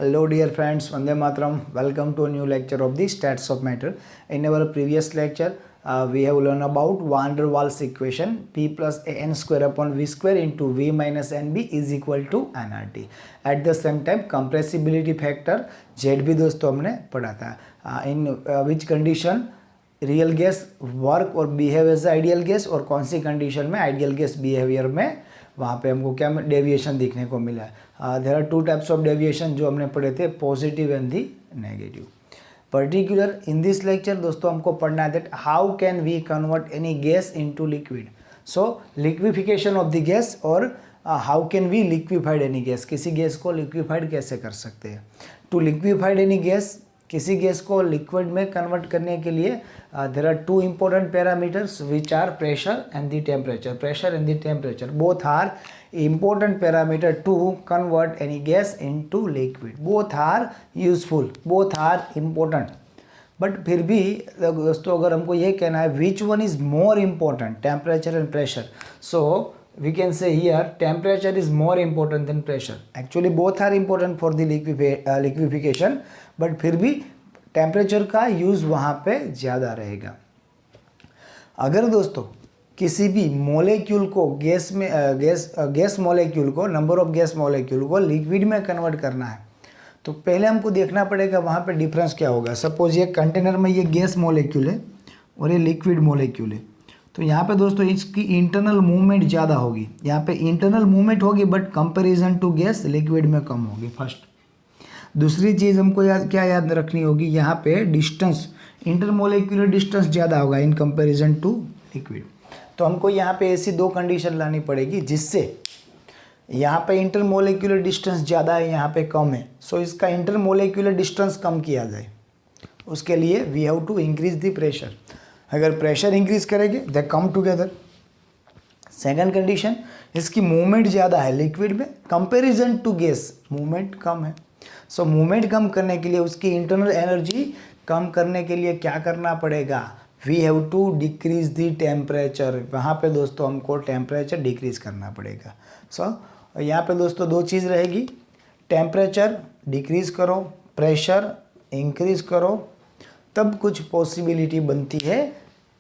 Hello dear friends, Vande Mataram. Welcome to a new lecture of the Stats of Matter. In our previous lecture, we have learned about van der Waals equation P plus an square upon v square into v minus nb is equal to nRT. At the same time, compressibility factor ZB दोस्तों हमने पढ़ा था. In which condition real gas work और behave as ideal gas और कौन सी condition में ideal gas behaviour में वहाँ पे हमको क्या डेविएशन दिखने को मिला है. There are two types of deviation जो हमने पढ़े थे, positive and the negative. Particular in this lecture दोस्तों हमको पढ़ना है that how can we convert any gas into liquid. So liquefaction of the gas और how can we liquefied any gas, किसी गैस को लिक्विफाइड कैसे कर सकते हैं. टू लिक्विफाइड एनी गैस, किसी गैस को लिक्विड में कन्वर्ट करने के लिए there are to important parameters which are pressure and the temperature. Pressure and the temperature both are important parameter to convert any gas into liquid. Both are useful, both are important. But फिर भी दोस्तों अगर हमको ये कहना है which one is more important, temperature and pressure, so we can say here temperature is more important than pressure. Actually both are important for the liquefaction, but फिर भी टेम्परेचर का यूज़ वहाँ पे ज़्यादा रहेगा. अगर दोस्तों किसी भी मॉलिक्यूल को गैस मॉलिक्यूल को, नंबर ऑफ गैस मॉलिक्यूल को लिक्विड में कन्वर्ट करना है तो पहले हमको देखना पड़ेगा वहाँ पे डिफरेंस क्या होगा. सपोज ये कंटेनर में ये गैस मॉलिक्यूल है और ये लिक्विड मॉलिक्यूल है, तो यहाँ पे दोस्तों इसकी इंटरनल मूवमेंट ज़्यादा होगी. यहाँ पे इंटरनल मूवमेंट होगी but comparison to gas liquid में कम होगी. फर्स्ट. दूसरी चीज़ हमको क्या याद रखनी होगी, यहाँ पे डिस्टेंस, इंटरमोलिक्यूलर डिस्टेंस ज़्यादा होगा इन कंपेरिजन टू लिक्विड. तो हमको यहाँ पे ऐसी दो कंडीशन लानी पड़ेगी जिससे यहाँ पे इंटरमोलिक्यूलर डिस्टेंस ज़्यादा है, यहाँ पे कम है. सो इसका इंटरमोलिक्यूलर डिस्टेंस कम किया जाए. उसके लिए we have to increase the pressure. अगर प्रेशर इंक्रीज करेंगे they come together. Second condition, इसकी मूवमेंट ज़्यादा है लिक्विड में कंपेरिजन टू गैस, मूवमेंट कम है. सो मूवमेंट कम करने के लिए, उसकी इंटरनल एनर्जी कम करने के लिए क्या करना पड़ेगा, we have to decrease the temperature. वहाँ पे दोस्तों हमको टेम्परेचर डिक्रीज करना पड़ेगा. सो यहाँ पे दोस्तों दो चीज़ रहेगी, टेम्परेचर डिक्रीज करो, प्रेशर इंक्रीज करो, तब कुछ पॉसिबिलिटी बनती है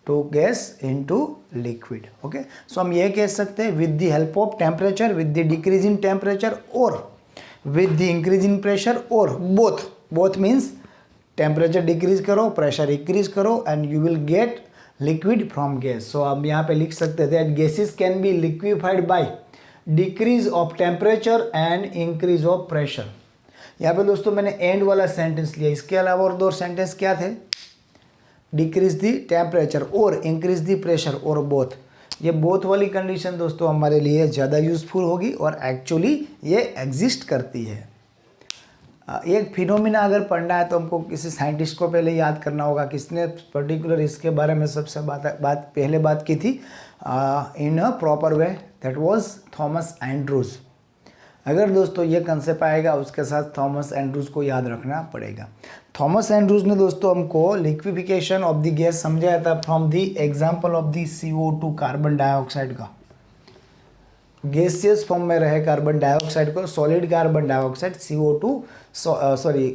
to gas into liquid. Okay, so हम ये कह सकते हैं with the help of temperature, with the decrease in temperature और with the increase in pressure, और बोथ मीन्स टेम्परेचर डिक्रीज करो, प्रेशर इंक्रीज करो and you will get liquid from gas. So हम यहाँ पे लिख सकते थे that gases can be liquefied by decrease of temperature and increase of pressure. यहाँ पे दोस्तों मैंने एंड वाला सेंटेंस लिया, इसके अलावा और दो सेंटेंस क्या थे, डिक्रीज दी टेम्परेचर और इंक्रीज दी प्रेशर और बोथ. ये बोथ वाली कंडीशन दोस्तों हमारे लिए ज़्यादा यूजफुल होगी और एक्चुअली ये एग्जिस्ट करती है. एक फिनोमिना अगर पढ़ना है तो हमको किसी साइंटिस्ट को पहले याद करना होगा, किसने पर्टिकुलर इसके बारे में सबसे पहले बात की थी in a proper way, that was Thomas Andrews. अगर दोस्तों ये कंसेप्ट आएगा उसके साथ थॉमस एंड्रूज को याद रखना पड़ेगा. थॉमस एंड्रूज ने दोस्तों हमको लिक्विफिकेशन ऑफ द गैस समझाया था from the example of the CO2 carbon dioxide का. गैसियस फॉर्म में रहे कार्बन डाइऑक्साइड को solid carbon dioxide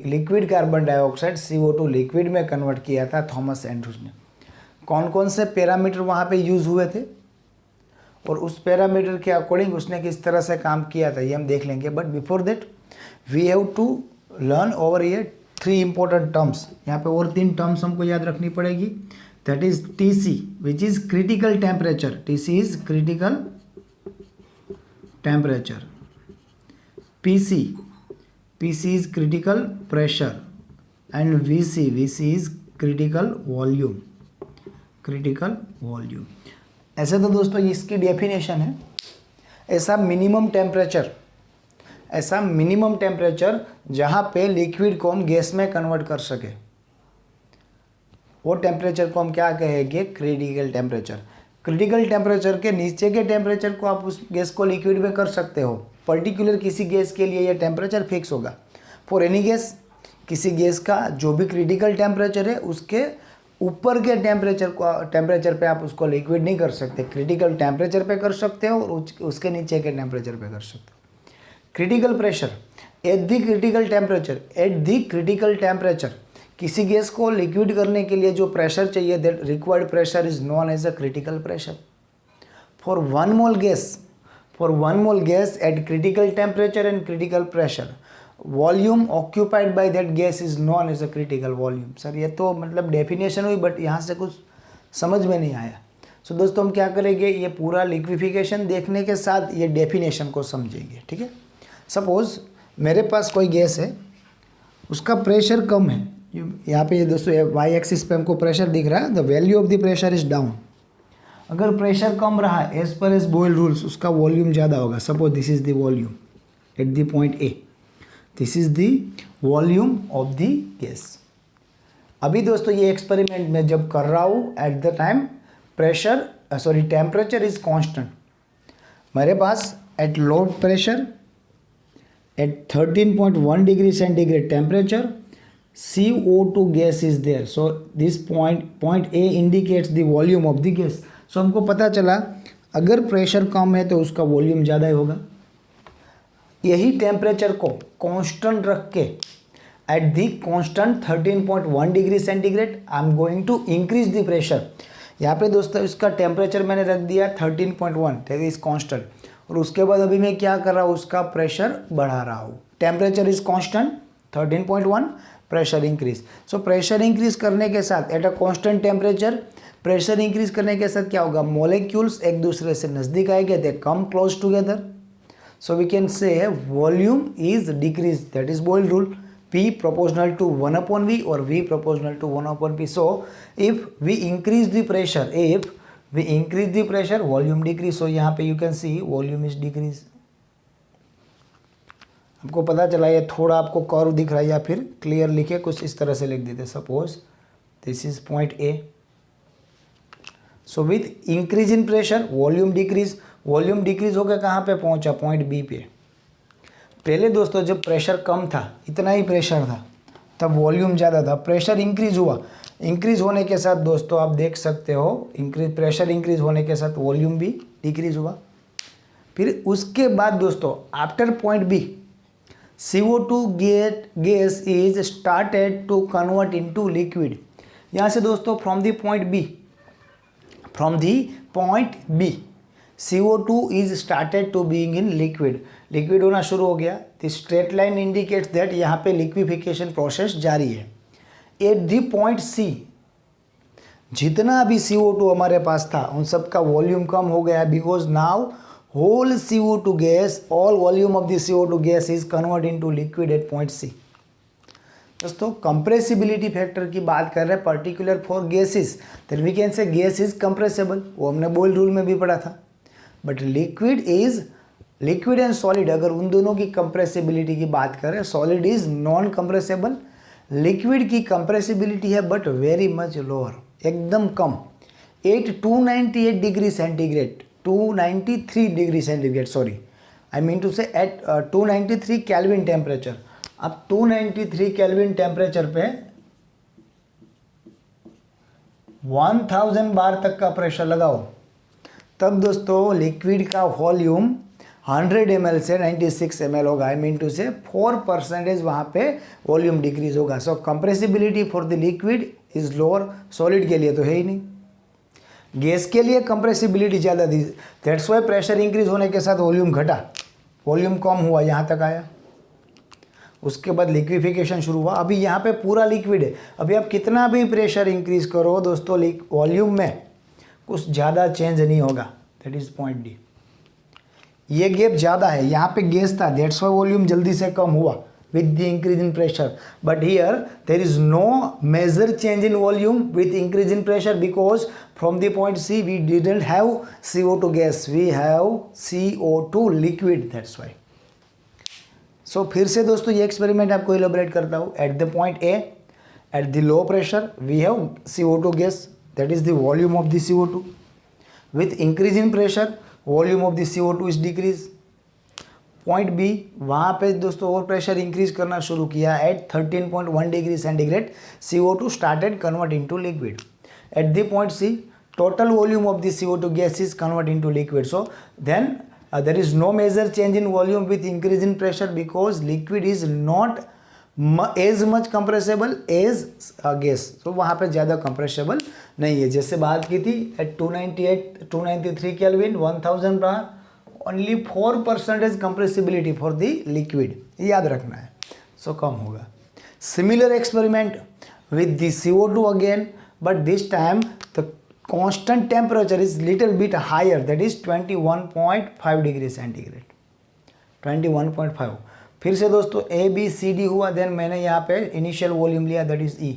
liquid carbon dioxide CO2 liquid में कन्वर्ट किया था थॉमस एंड्रूज ने. कौन कौन से पैरामीटर वहाँ पे यूज़ हुए थे और उस पैरामीटर के अकॉर्डिंग उसने किस तरह से काम किया था ये हम देख लेंगे. But before that we have to learn over ये 3 इंपॉर्टेंट टर्म्स. यहाँ पे और 3 टर्म्स हमको याद रखनी पड़ेगी. That is TC which is critical temperature. TC is critical temperature. PC is critical pressure and VC is critical volume. ऐसे तो दोस्तों इसकी डेफिनेशन है, ऐसा मिनिमम टेम्परेचर जहाँ पे लिक्विड को हम गैस में कन्वर्ट कर सके, वो टेम्परेचर को हम क्या कहेंगे, क्रिटिकल टेम्परेचर. क्रिटिकल टेम्परेचर के नीचे के टेम्परेचर को आप उस गैस को लिक्विड में कर सकते हो. पर्टिकुलर किसी गैस के लिए ये टेम्परेचर फिक्स होगा. फॉर एनी गैस, किसी गैस का जो भी क्रिटिकल टेम्परेचर है उसके ऊपर के टेम्परेचर पे आप उसको लिक्विड नहीं कर सकते. क्रिटिकल टेम्परेचर पे कर सकते हो और उसके नीचे के टेम्परेचर पे कर सकते हो. Critical pressure at the critical temperature किसी गैस को लिक्विड करने के लिए जो प्रेशर चाहिए, that required pressure is known as a critical pressure. For one mole gas at critical temperature and critical pressure, volume occupied by that gas is known as a critical volume. Sir ये तो मतलब definition हुई, but यहाँ से कुछ समझ में नहीं आया. सो दोस्तों हम क्या करेंगे, ये पूरा लिक्विफिकेशन देखने के साथ ये डेफिनेशन को समझेंगे. ठीक है. सपोज मेरे पास कोई गैस है, उसका प्रेशर कम है. यहाँ पे ये दोस्तों वाई एक्सिस पे हमको प्रेशर दिख रहा है. The value of the pressure is down. अगर प्रेशर कम रहा as per as Boyle rules, उसका वॉल्यूम ज़्यादा होगा. Suppose this is the volume at the point A, this is the volume of the gas. अभी दोस्तों ये एक्सपेरिमेंट में जब कर रहा हूँ, at the time temperature is constant. मेरे पास at low pressure at 13.1 degree centigrade temperature CO2 gas is there. So this point A indicates the volume of the gas. So हमको पता चला अगर प्रेशर कम है तो उसका वॉल्यूम ज़्यादा ही होगा. यही टेम्परेचर को कांस्टेंट रख के at the constant 13.1 degree centigrade I am going to increase the pressure. यहाँ पे दोस्तों इसका टेम्परेचर मैंने रख दिया 13.1, दैट इज कांस्टेंट. और उसके बाद अभी मैं क्या कर रहा हूँ, उसका प्रेशर बढ़ा रहा हूँ. Temperature is constant 13.1, pressure increase. So pressure increase करने के साथ at a constant temperature, pressure increase करने के साथ क्या होगा, मोलिक्यूल्स एक दूसरे से नज़दीक आएंगे, they come close together. So we can say volume is decrease, that is Boyle rule. P proportional to 1/V or V proportional to 1/P. So if we increase the pressure, volume decrease. So यहाँ पे you can see volume is decrease. आपको पता चला, ये थोड़ा आपको curve दिख रहा है या फिर क्लियर लिखे, कुछ इस तरह से लिख देते. Suppose this is point A. So with increase in pressure volume decrease. Volume decrease होकर कहाँ पे पहुँचा, पॉइंट बी पे. पहले दोस्तों जब प्रेशर कम था, इतना ही प्रेशर था, तब वॉल्यूम ज़्यादा था. प्रेशर इंक्रीज हुआ, इंक्रीज होने के साथ दोस्तों आप देख सकते हो प्रेशर इंक्रीज होने के साथ वॉल्यूम भी डिक्रीज हुआ. फिर उसके बाद दोस्तों after point B CO2 gas is started to convert into liquid. यहाँ से दोस्तों from the point B CO2 is started to being in liquid. Liquid होना शुरू हो गया. The straight line indicates that यहाँ पे liquefaction process जारी है. At the point C, जितना भी CO2 हमारे पास था उन सब का वॉल्यूम कम हो गया, because now whole CO2 gas, all volume of the CO2 gas is converted into liquid at point C. दोस्तों कंप्रेसिबिलिटी फैक्टर की बात कर रहे हैं particular for gases, then we can say gas is compressible. वो हमने बॉयल रूल में भी पढ़ा था. बट लिक्विड एंड सॉलिड, अगर उन दोनों की कंप्रेसिबिलिटी की बात करें, solid is non compressible. Liquid की कंप्रेसिबिलिटी है बट वेरी मच लोअर, एकदम कम. 298 degree centigrade 293 degree centigrade, sorry I mean to say at 293 kelvin temperature. अब 293 केल्विन टेम्परेचर पे 1000 बार तक का प्रेशर लगाओ, तब दोस्तों लिक्विड का वॉल्यूम 100 ml से 96 ml होगा. आई मीन टू से 4% वहाँ पे वॉल्यूम डिक्रीज होगा. So compressibility for the liquid is lower. Solid के लिए तो है ही नहीं, गैस के लिए कंप्रेसिबिलिटी ज़्यादा थी. दैट्स वाई प्रेशर इंक्रीज होने के साथ वॉल्यूम घटा, वॉल्यूम कम हुआ, यहाँ तक आया. उसके बाद लिक्विफिकेशन शुरू हुआ. अभी यहाँ पे पूरा लिक्विड है. अभी आप कितना भी प्रेशर इंक्रीज करो दोस्तों, वॉल्यूम में कुछ ज़्यादा चेंज नहीं होगा. That is point D. ये गैप ज़्यादा है, यहाँ पे गैस था, दैट्स वाई वॉल्यूम जल्दी से कम हुआ with the increase in pressure. But here there is no major change in volume with increase in pressure, because from the point C we didn't have CO2 gas, we have CO2 liquid. That's why. So फिर से दोस्तों ये experiment आपको elaborate करता हूँ. At the point A, at the low pressure we have CO2 gas, that is the volume of the CO2. With increase in pressure volume of the CO2 is decreased. Point B, वहाँ पे दोस्तों और pressure increase करना शुरू किया. At 13.1 degree centigrade CO2 started convert into liquid. At the point C total volume of the CO2 gas is convert into liquid. So then there is no major change in volume with increase in pressure because liquid is not as much compressible as gas. तो वहाँ पे ज़्यादा कंप्रेसेबल नहीं है। जैसे बात की थी एट 293 kelvin 1000 bar only 4% compressibility for the liquid, याद रखना है, सो कम होगा। Similar experiment with the CO2 again, but this time the constant temperature is little bit higher, that is 21.5 degree centigrade, 21.5। फिर से दोस्तों ABCD हुआ, देन मैंने यहाँ पे इनिशियल वॉल्यूम लिया, that is E।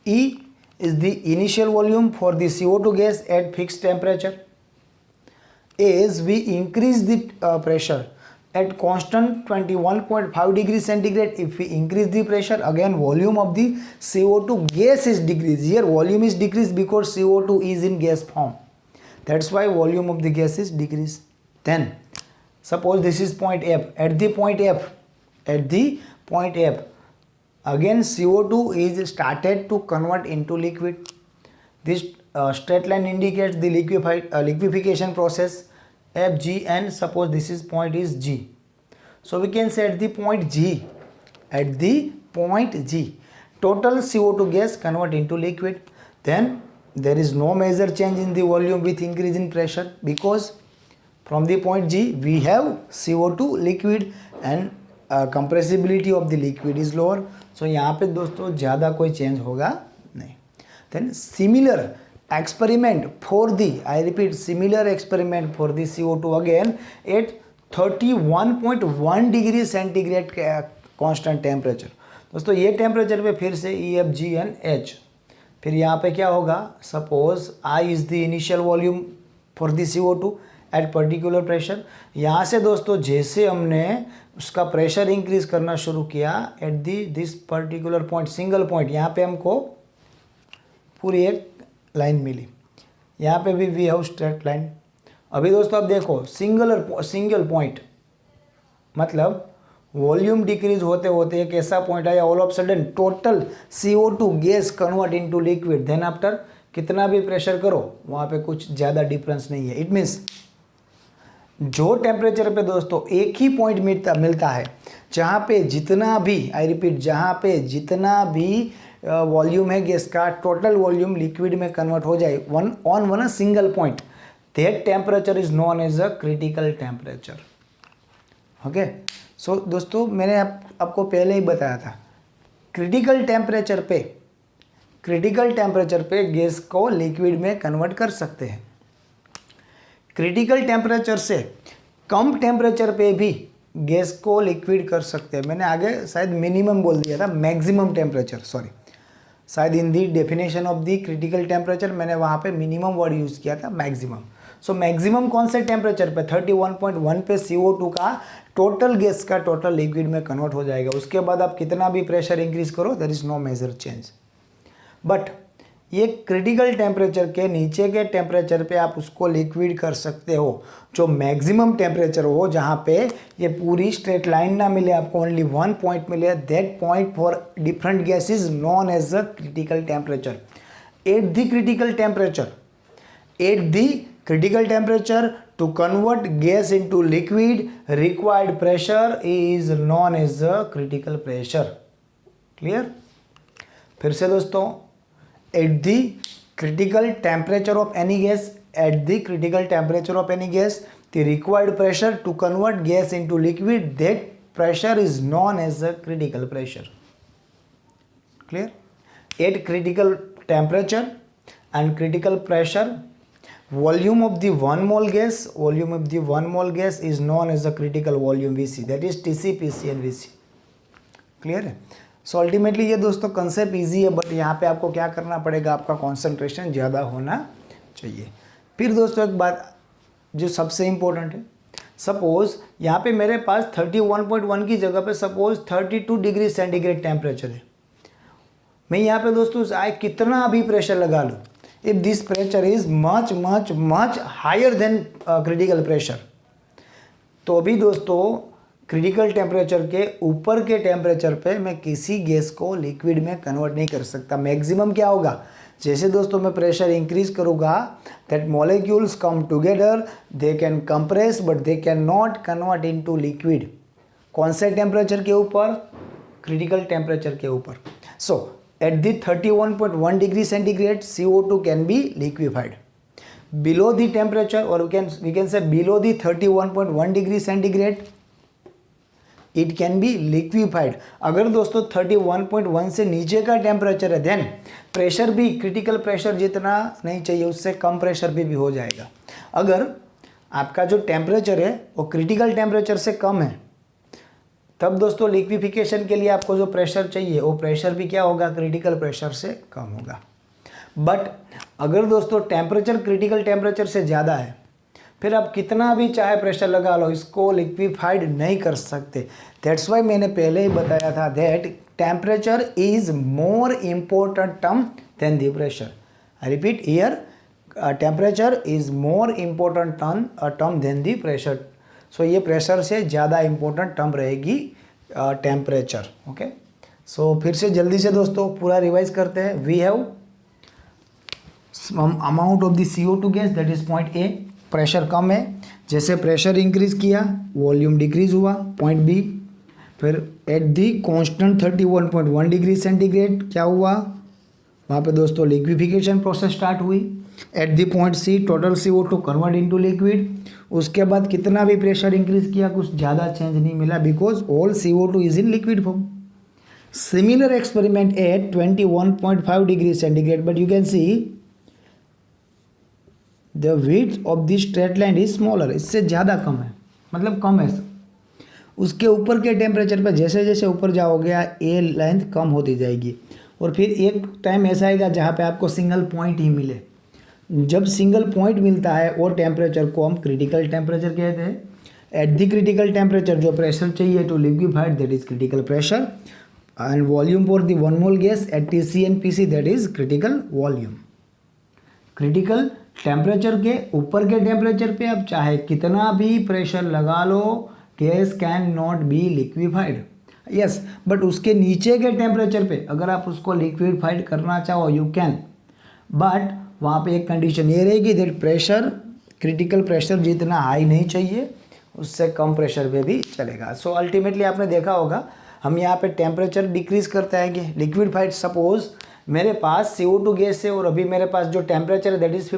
E is the initial volume for the CO2 gas at fixed temperature. As we increase the pressure at constant 21.5 degree centigrade, if we increase the pressure, again volume of the CO2 gas is decreased. Here volume is decreased because CO2 is in gas form. That's why volume of the gas is decreased. Then suppose this is point F. At the point F, again CO2 is started to convert into liquid. This straight line indicates the liquefaction process FG, and suppose this is point is G. So we can say at the point G, total CO2 gas convert into liquid. Then there is no major change in the volume with increase in pressure because from the point G we have CO2 liquid and compressibility of the liquid is lower. So यहाँ पे दोस्तों ज़्यादा कोई change होगा नहीं। Then similar experiment for the, I repeat, similar experiment for the CO2 again at 31.1 degree centigrade constant temperature. दोस्तों ये temperature पे फिर से E, F, G and H। फिर यहाँ पे क्या होगा, suppose I is the initial volume for the CO2 at particular pressure. यहाँ से दोस्तों जैसे हमने उसका प्रेशर इंक्रीज करना शुरू किया at this particular point, single point, यहाँ पे हमको पूरी एक लाइन मिली, यहाँ पे भी वी हैव स्ट्रेट लाइन। अभी दोस्तों आप देखो सिंगल पॉइंट, मतलब वॉल्यूम डिक्रीज होते होते एक ऐसा पॉइंट आया, all of sudden total CO2 gas convert into liquid. Then after कितना भी प्रेशर करो वहाँ पे कुछ ज़्यादा डिफरेंस नहीं है। इट मीन्स जो टेम्परेचर पे दोस्तों एक ही पॉइंट मिलता है जहाँ पे जितना भी, आई रिपीट, जहाँ पे जितना भी वॉल्यूम है गैस का, टोटल वॉल्यूम लिक्विड में कन्वर्ट हो जाए on one single point, that temperature is known as a critical temperature. Okay, so दोस्तों मैंने आपको पहले ही बताया था, क्रिटिकल टेम्परेचर पे गैस को लिक्विड में कन्वर्ट कर सकते हैं। क्रिटिकल टेम्परेचर से कम टेम्परेचर पे भी गैस को लिक्विड कर सकते हैं। मैंने आगे शायद मिनिमम बोल दिया था, मैक्सिमम टेम्परेचर, सॉरी, शायद in the definition of the critical temperature मैंने वहाँ पे मिनिमम वर्ड यूज़ किया था, मैक्सिमम। सो मैक्सिमम कौन से टेम्परेचर पे, 31.1 पे CO2 का टोटल गैस का टोटल लिक्विड में कन्वर्ट हो जाएगा। उसके बाद आप कितना भी प्रेशर इंक्रीज करो, there is no major change. But ये क्रिटिकल टेम्परेचर के नीचे के टेम्परेचर पे आप उसको लिक्विड कर सकते हो, जो मैक्सिमम टेम्परेचर हो, जहाँ पे ये पूरी स्ट्रेट लाइन ना मिले, आपको ओनली वन पॉइंट मिले, that point for different gas is known as a critical temperature. At the critical temperature to convert gas into liquid, required pressure is known as the critical pressure. Clear? फिर से दोस्तों, at the critical temperature of any gas, the required pressure to convert gas into liquid, that pressure is known as the critical pressure. Clear? At critical temperature and critical pressure, volume of the one mole gas is known as the critical volume VC, that is TC, PC and VC. Clear है? So ultimately ये दोस्तों concept easy है, but यहाँ पे आपको क्या करना पड़ेगा, आपका कंसंट्रेशन ज़्यादा होना चाहिए। फिर दोस्तों एक बात जो सबसे इम्पोर्टेंट है, सपोज यहाँ पे मेरे पास 31.1 की जगह पे सपोज 32 डिग्री सेंटीग्रेड टेम्परेचर है। मैं यहाँ पे दोस्तों कितना भी प्रेशर लगा लूँ, if this pressure is much higher than critical pressure, तो अभी दोस्तों क्रिटिकल टेम्परेचर के ऊपर के टेम्परेचर पे मैं किसी गैस को लिक्विड में कन्वर्ट नहीं कर सकता। मैक्सिमम क्या होगा, जैसे दोस्तों मैं प्रेशर इंक्रीज करूँगा that molecules come together, they can compress but they can not convert into liquid. कौन से टेम्परेचर के ऊपर? क्रिटिकल टेम्परेचर के ऊपर। So at the 31.1 degree centigrade CO2 can be liquefied. Below the temperature और we can say below the 31.1 degree centigrade it can be liquefied. अगर दोस्तों 31.1 से नीचे का टेम्परेचर है देन प्रेशर भी क्रिटिकल प्रेशर जितना नहीं चाहिए उससे कम प्रेशर भी हो जाएगा। अगर आपका जो टेम्परेचर है वो क्रिटिकल टेम्परेचर से कम है तब दोस्तों लिक्विफिकेशन के लिए आपको जो प्रेशर चाहिए वो प्रेशर भी क्या होगा? क्रिटिकल प्रेशर से कम होगा। बट अगर दोस्तों टेम्परेचर क्रिटिकल टेम्परेचर से ज़्यादा है फिर आप कितना भी चाहे प्रेशर लगा लो इसको लिक्विफाइड नहीं कर सकते। दैट्स वाई मैंने पहले ही बताया था that temperature is more important term than the pressure. I repeat here, temperature is more important term than the pressure. So ये प्रेशर से ज़्यादा इम्पोर्टेंट टर्म रहेगी टेम्परेचर। ओके, सो फिर से जल्दी से दोस्तों पूरा रिवाइज करते हैं। We have amount of the CO2 gas that is point A, pressure कम है, जैसे प्रेशर इंक्रीज किया वॉल्यूम डिक्रीज हुआ पॉइंट बी। फिर at the constant 31.1 degree centigrade क्या हुआ? वहाँ पे दोस्तों लिक्विफिकेशन प्रोसेस स्टार्ट हुई। At the point C total CO2 convert into liquid. उसके बाद कितना भी प्रेशर इंक्रीज किया कुछ ज़्यादा चेंज नहीं मिला because all CO2 is in liquid form. Similar experiment at 21.5 degree centigrade but you can see the width of the straight line is smaller, इससे ज़्यादा कम है, मतलब कम है। उसके ऊपर के टेम्परेचर पर जैसे जैसे ऊपर जाओगे ए लेंथ कम होती जाएगी और फिर एक टाइम ऐसा आएगा जहाँ पे आपको सिंगल पॉइंट ही मिले। जब सिंगल पॉइंट मिलता है वो टेम्परेचर को हम क्रिटिकल टेम्परेचर कहते हैं। एट द क्रिटिकल टेम्परेचर जो प्रेशर चाहिए to liquefied that is critical pressure and volume for the one mole gas at TC and PC that is critical volume. Critical temperature के ऊपर के temperature पे आप चाहे कितना भी प्रेशर लगा लो gas can not be liquefied. Yes, but उसके नीचे के टेम्परेचर पे अगर आप उसको लिक्विफाइड करना चाहो यू कैन, बट वहाँ पे एक कंडीशन ये रहेगी दैट प्रेशर क्रिटिकल प्रेशर जितना हाई नहीं चाहिए उससे कम प्रेशर पे भी चलेगा। सो अल्टीमेटली आपने देखा होगा हम यहाँ पे टेम्परेचर डिक्रीज करते हैं लिक्विफाइड। सपोज मेरे पास CO2 गैस है और अभी मेरे पास जो टेम्परेचर है दैट इज़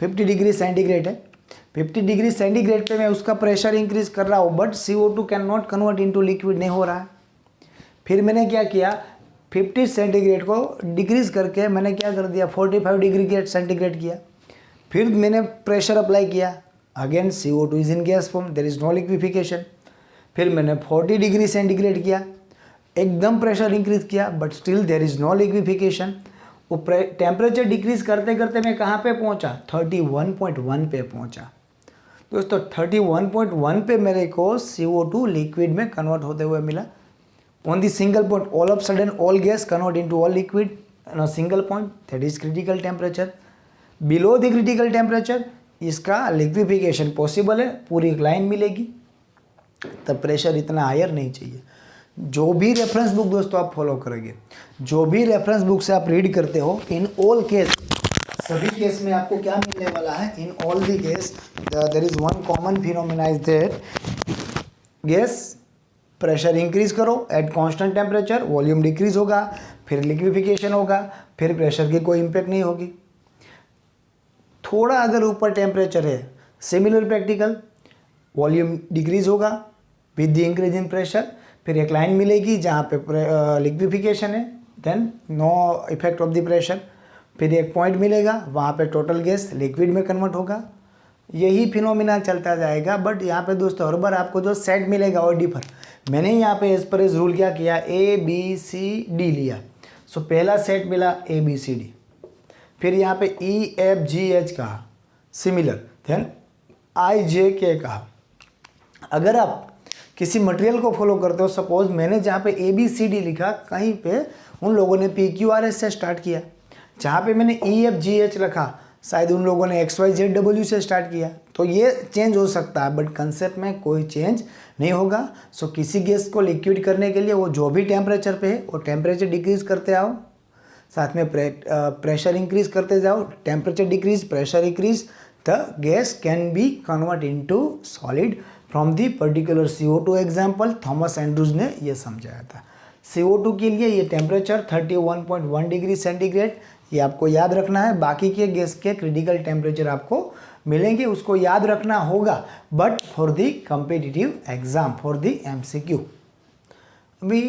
50 डिग्री सेंटीग्रेड है। 50 डिग्री सेंटीग्रेड पे मैं उसका प्रेशर इंक्रीज कर रहा हूँ but CO2 can not convert into liquid, नहीं हो रहा है। फिर मैंने क्या किया 50 सेंटीग्रेड को डिक्रीज करके मैंने क्या कर दिया 45 डिग्री सेंटीग्रेड किया। फिर मैंने प्रेशर अप्लाई किया, again CO2 is in gas form, there is no liquefaction. फिर मैंने 40 डिग्री सेंटीग्रेड किया, एकदम प्रेशर इंक्रीज किया but still there is no liquefaction. वो टेम्परेचर डिक्रीज करते करते मैं कहाँ पे पहुँचा 31.1 पे पहुँचा। दोस्तों 31.1 पे मेरे को CO2 लिक्विड में कन्वर्ट होते हुए मिला। On the single point all of sudden all gas convert into all liquid on single point that is critical temperature. Below the critical temperature इसका लिक्विफिकेशन पॉसिबल है, पूरी एक लाइन मिलेगी, तब प्रेशर इतना हायर नहीं चाहिए। जो भी रेफरेंस बुक दोस्तों आप फॉलो करेंगे, जो भी रेफरेंस बुक से आप रीड करते हो, इन ऑल केस सभी केस में आपको क्या मिलने वाला है, in all the case there is one common phenomena is that gas pressure increase करो at constant temperature, volume decrease होगा, फिर लिक्विफिकेशन होगा, फिर प्रेशर की कोई इम्पैक्ट नहीं होगी। थोड़ा अगर ऊपर टेम्परेचर है, सिमिलर प्रैक्टिकल, वॉल्यूम डिक्रीज होगा with the increase in pressure, फिर एक लाइन मिलेगी जहाँ पे लिक्विफिकेशन है, then no effect of the pressure, फिर एक पॉइंट मिलेगा वहाँ पे टोटल गैस लिक्विड में कन्वर्ट होगा। यही फिनोमिना चलता जाएगा। बट यहाँ पे दोस्तों हर बार आपको जो सेट मिलेगा वो डिफर। मैंने यहाँ पे एज पर एज रूल क्या किया, ABCD लिया। सो पहला सेट मिला ABCD, फिर यहाँ पे EFGH कहा सिमिलर, देन IJK कहा। अगर आप किसी मटेरियल को फॉलो करते हो, सपोज मैंने जहाँ पे ABCD लिखा, कहीं पे उन लोगों ने PQRS से स्टार्ट किया, जहाँ पे मैंने EFGH रखा शायद उन लोगों ने XYZW से स्टार्ट किया, तो ये चेंज हो सकता है बट कंसेप्ट में कोई चेंज नहीं होगा। सो किसी गैस को लिक्विड करने के लिए वो जो भी टेम्परेचर पे है वो टेम्परेचर डिक्रीज करते आओ, साथ में प्रेशर इंक्रीज करते जाओ, temperature decrease, pressure increase, the gas can be convert into solid from the particular CO2 example Thomas Andrews ने ये समझाया था। CO2 के लिए ये टेम्परेचर 31.1 डिग्री सेंटीग्रेड, ये आपको याद रखना है। बाकी के गैस के क्रिटिकल टेम्परेचर आपको मिलेंगे, उसको याद रखना होगा, but for the competitive exam, for the MCQ। अभी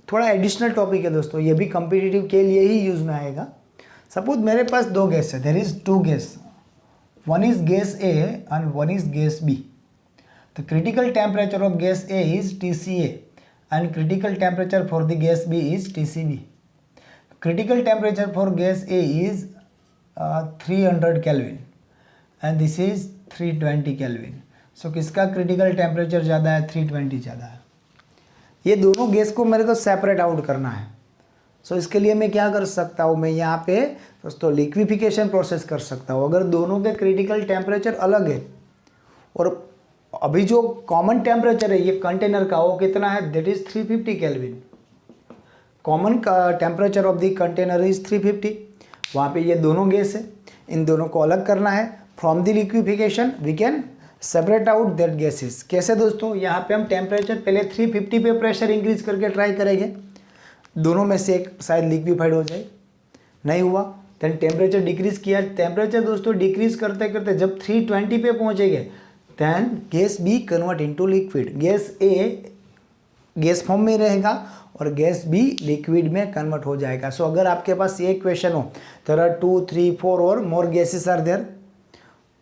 थोड़ा एडिशनल टॉपिक है दोस्तों, ये भी कम्पिटिटिव के लिए ही यूज में आएगा। सपोज मेरे पास दो गैस है, there is two gas, one is gas A and one is gas B। The critical temperature of gas A is TCA and critical temperature for the gas B is TCB. Critical temperature for gas A is 300 Kelvin and this is 320 Kelvin. So किसका critical temperature ज़्यादा है? 320 ज़्यादा है। ये दोनों gas को मेरे को सेपरेट आउट करना है। सो इसके लिए मैं क्या कर सकता हूँ, मैं यहाँ पे दोस्तों लिक्विफिकेशन प्रोसेस कर सकता हूँ। अगर दोनों के क्रिटिकल टेम्परेचर अलग है और अभी जो कॉमन टेम्परेचर है ये कंटेनर का, वो कितना है? That is 350 kelvin. Common temperature of the container is 350। वहाँ पे ये दोनों गैस है, इन दोनों को अलग करना है। From the liquefaction we can separate out that gases. कैसे दोस्तों? यहाँ पे हम टेम्परेचर पहले 350 पे प्रेशर इंक्रीज करके ट्राई करेंगे, दोनों में से एक शायद लिक्विफाइड हो जाए, नहीं हुआ देन टेम्परेचर डिक्रीज किया। टेम्परेचर दोस्तों डिक्रीज करते करते जब 320 पे पहुँचेंगे then gas B convert into liquid. Gas A gas form में रहेगा और गैस B लिक्विड में कन्वर्ट हो जाएगा। सो अगर आपके पास ये क्वेश्चन हो, देयर आर 2, 3, 4 और मोर गैसेस आर देयर,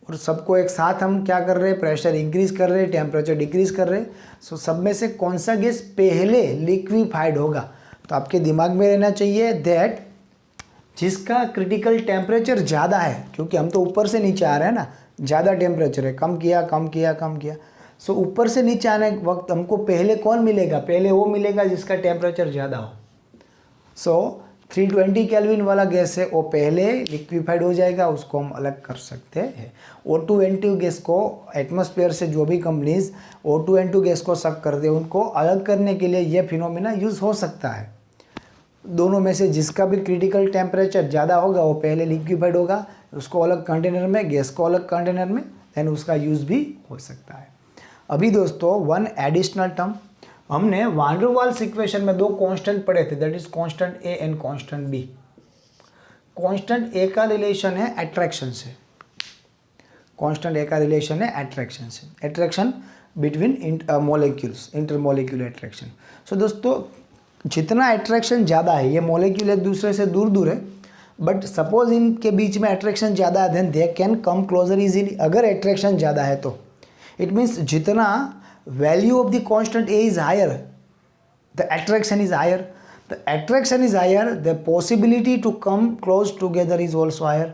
और सबको एक साथ हम क्या कर रहे हैं? प्रेशर इंक्रीज कर रहे हैं, टेम्परेचर डिक्रीज कर रहे हैं। सो सब में से कौन सा गैस पहले लिक्विफाइड होगा? तो आपके दिमाग में रहना चाहिए दैट जिसका क्रिटिकल टेम्परेचर ज़्यादा है, क्योंकि हम तो ऊपर से नीचे आ रहे हैं ना, ज़्यादा टेम्परेचर है, कम किया कम किया कम किया। सो ऊपर से नीचे आने के वक्त हमको पहले कौन मिलेगा? पहले वो मिलेगा जिसका टेम्परेचर ज़्यादा हो। सो 320 केल्विन वाला गैस है वो पहले लिक्विफाइड हो जाएगा, उसको हम अलग कर सकते हैं। O2N2 गैस को एटमॉस्फेयर से जो भी कंपनीज O2N2 गैस को सक करते हैं, उनको अलग करने के लिए ये फिनोमिना यूज़ हो सकता है। दोनों में से जिसका भी क्रिटिकल टेम्परेचर ज़्यादा होगा वो पहले लिक्विफाइड होगा, उसको अलग कंटेनर में, गैस को अलग कंटेनर में, देन उसका यूज़ भी हो सकता है। अभी दोस्तों वन एडिशनल टर्म, हमने वान डर वाल्स इक्वेशन में दो कांस्टेंट पढ़े थे, that is constant A and constant B। Constant A का रिलेशन है अट्रैक्शन से, कांस्टेंट A का रिलेशन है अट्रैक्शन से, attraction between molecules, intermolecular attraction. So दोस्तों जितना अट्रैक्शन ज़्यादा है, ये मॉलिक्यूल एक दूसरे से दूर दूर है, बट सपोज इनके बीच में अट्रैक्शन ज़्यादा है, then they can come closer easily. अगर अट्रैक्शन ज़्यादा है तो इट मीन्स जितना value of the constant A is higher, the attraction is higher, the attraction is higher, the possibility to come close together is also higher.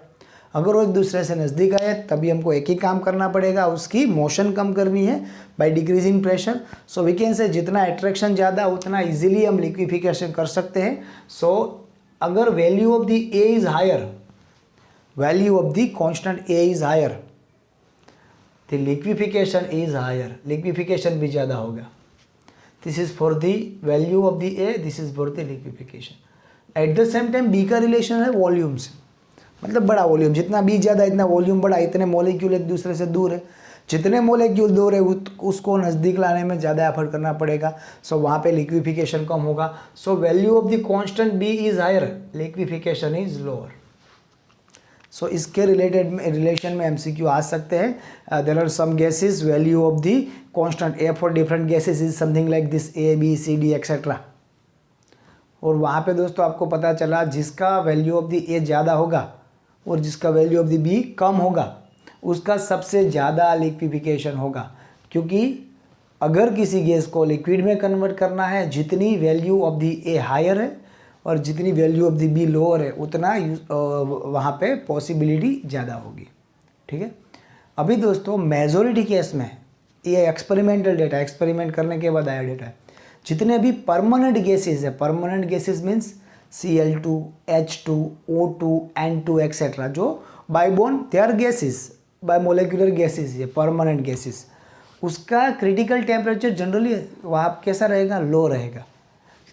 अगर वो एक दूसरे से नज़दीक आए तभी हमको एक ही काम करना पड़ेगा, उसकी मोशन कम करनी है by decreasing pressure. So we can say जितना अट्रैक्शन ज़्यादा उतना इजीली हम लिक्विफिकेशन कर सकते हैं। सो अगर value of the A is higher, value of the constant A is higher, the liquefaction is higher, liquefaction भी ज़्यादा होगा। This is for the value of the A, this is for the liquefaction. At the same time B का relation है volume से, मतलब बड़ा volume, जितना B ज़्यादा इतना वॉल्यूम बड़ा, इतने मॉलिक्यूल एक दूसरे से दूर है, जितने मॉलिक्यूल दूर है उसको नज़दीक लाने में ज़्यादा एफर्ट करना पड़ेगा। सो वहाँ पे लिक्विफिकेशन कम होगा। So value of the constant B is higher, liquefaction is lower. So इसके रिलेशन में MCQ आ सकते हैं। There are some gases, value of the constant A for different gases is something like this A, B, C, D etcetera. और वहाँ पे दोस्तों आपको पता चला जिसका वैल्यू ऑफ द A ज़्यादा होगा और जिसका वैल्यू ऑफ द B कम होगा उसका सबसे ज़्यादा लिक्विफिकेशन होगा, क्योंकि अगर किसी गैस को लिक्विड में कन्वर्ट करना है, जितनी value of the A higher है और जितनी value of the B lower है उतना वहाँ पे पॉसिबिलिटी ज़्यादा होगी। ठीक है। अभी दोस्तों मेजॉरिटी केस में ये एक्सपेरिमेंटल डेटा, एक्सपेरिमेंट करने के बाद आया डेटा है, जितने भी परमानेंट गैसेज है, permanent gases means Cl2, H2, O2, N2 etcetera, जो bi bond they are gases, bimolecular gases, ये परमानेंट गैसेज, उसका क्रिटिकल टेम्परेचर जनरली वहाँ कैसा रहेगा? लो रहेगा।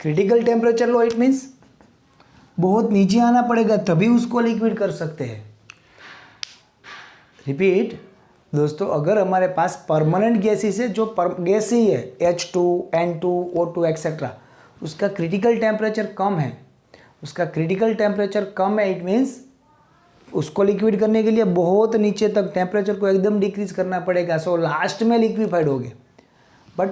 Critical temperature low, it means बहुत नीचे आना पड़ेगा तभी उसको लिक्विड कर सकते हैं। रिपीट दोस्तों, अगर हमारे पास परमानेंट गैसेस है, जो गैस ही है H2, N2, O2 एक्सेट्रा, उसका क्रिटिकल टेम्परेचर कम है, उसका क्रिटिकल टेम्परेचर कम है, इट मीन्स उसको लिक्विड करने के लिए बहुत नीचे तक टेम्परेचर को एकदम डिक्रीज करना पड़ेगा, सो लास्ट में लिक्विफाइड होगे। बट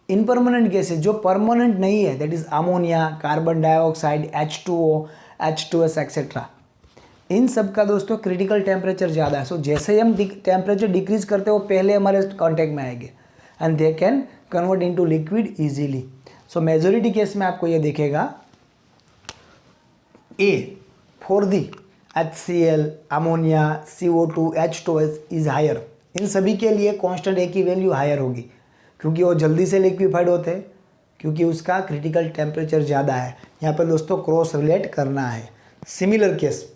इनपरमानेंट गैसेस जो परमानेंट नहीं है, that is ammonia, carbon dioxide, H2O, H2S etcetera, इन सब का दोस्तों क्रिटिकल टेम्परेचर ज़्यादा है। सो जैसे ही हम टेम्परेचर डिक्रीज करते हैं वो पहले हमारे कांटेक्ट में आएंगे and they can convert into liquid easily. So majority case में आपको ये दिखेगा A for the HCl, ammonia, CO2, H2S is higher. इन सभी के लिए कांस्टेंट ए की वैल्यू हायर होगी क्योंकि वो जल्दी से लिक्विफाइड होते हैं, क्योंकि उसका क्रिटिकल टेम्परेचर ज़्यादा है। यहाँ पर दोस्तों क्रॉस रिलेट करना है। सिमिलर केस,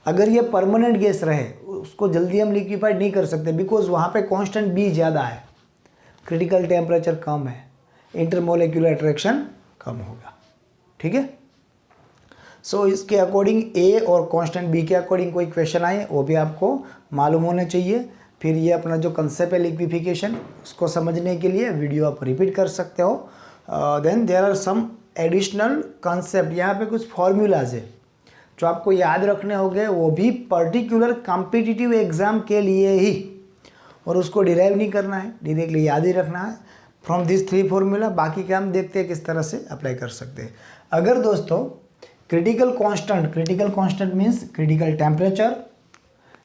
अगर ये परमानेंट गैस रहे उसको जल्दी हम लिक्विफाइड नहीं कर सकते बिकॉज वहाँ पे कांस्टेंट बी ज़्यादा है, क्रिटिकल टेम्परेचर कम है, इंटरमोलिक्यूलर अट्रैक्शन कम होगा। ठीक है, सो इसके अकॉर्डिंग ए और कांस्टेंट बी के अकॉर्डिंग कोई क्वेश्चन आए वो भी आपको मालूम होने चाहिए। फिर ये अपना जो कंसेप्ट है लिक्विफिकेशन, उसको समझने के लिए वीडियो आप रिपीट कर सकते हो। Then there are some additional concept, यहाँ पे कुछ फॉर्मूलाज है जो आपको याद रखने होंगे, वो भी पर्टिकुलर कॉम्पिटिटिव एग्जाम के लिए ही, और उसको डिराइव नहीं करना है, डायरेक्टली याद ही रखना है फ्रॉम दिस 3 फॉर्मूला। बाकी का हम देखते हैं किस तरह से अप्लाई कर सकते हैं। अगर दोस्तों critical constant means critical temperature,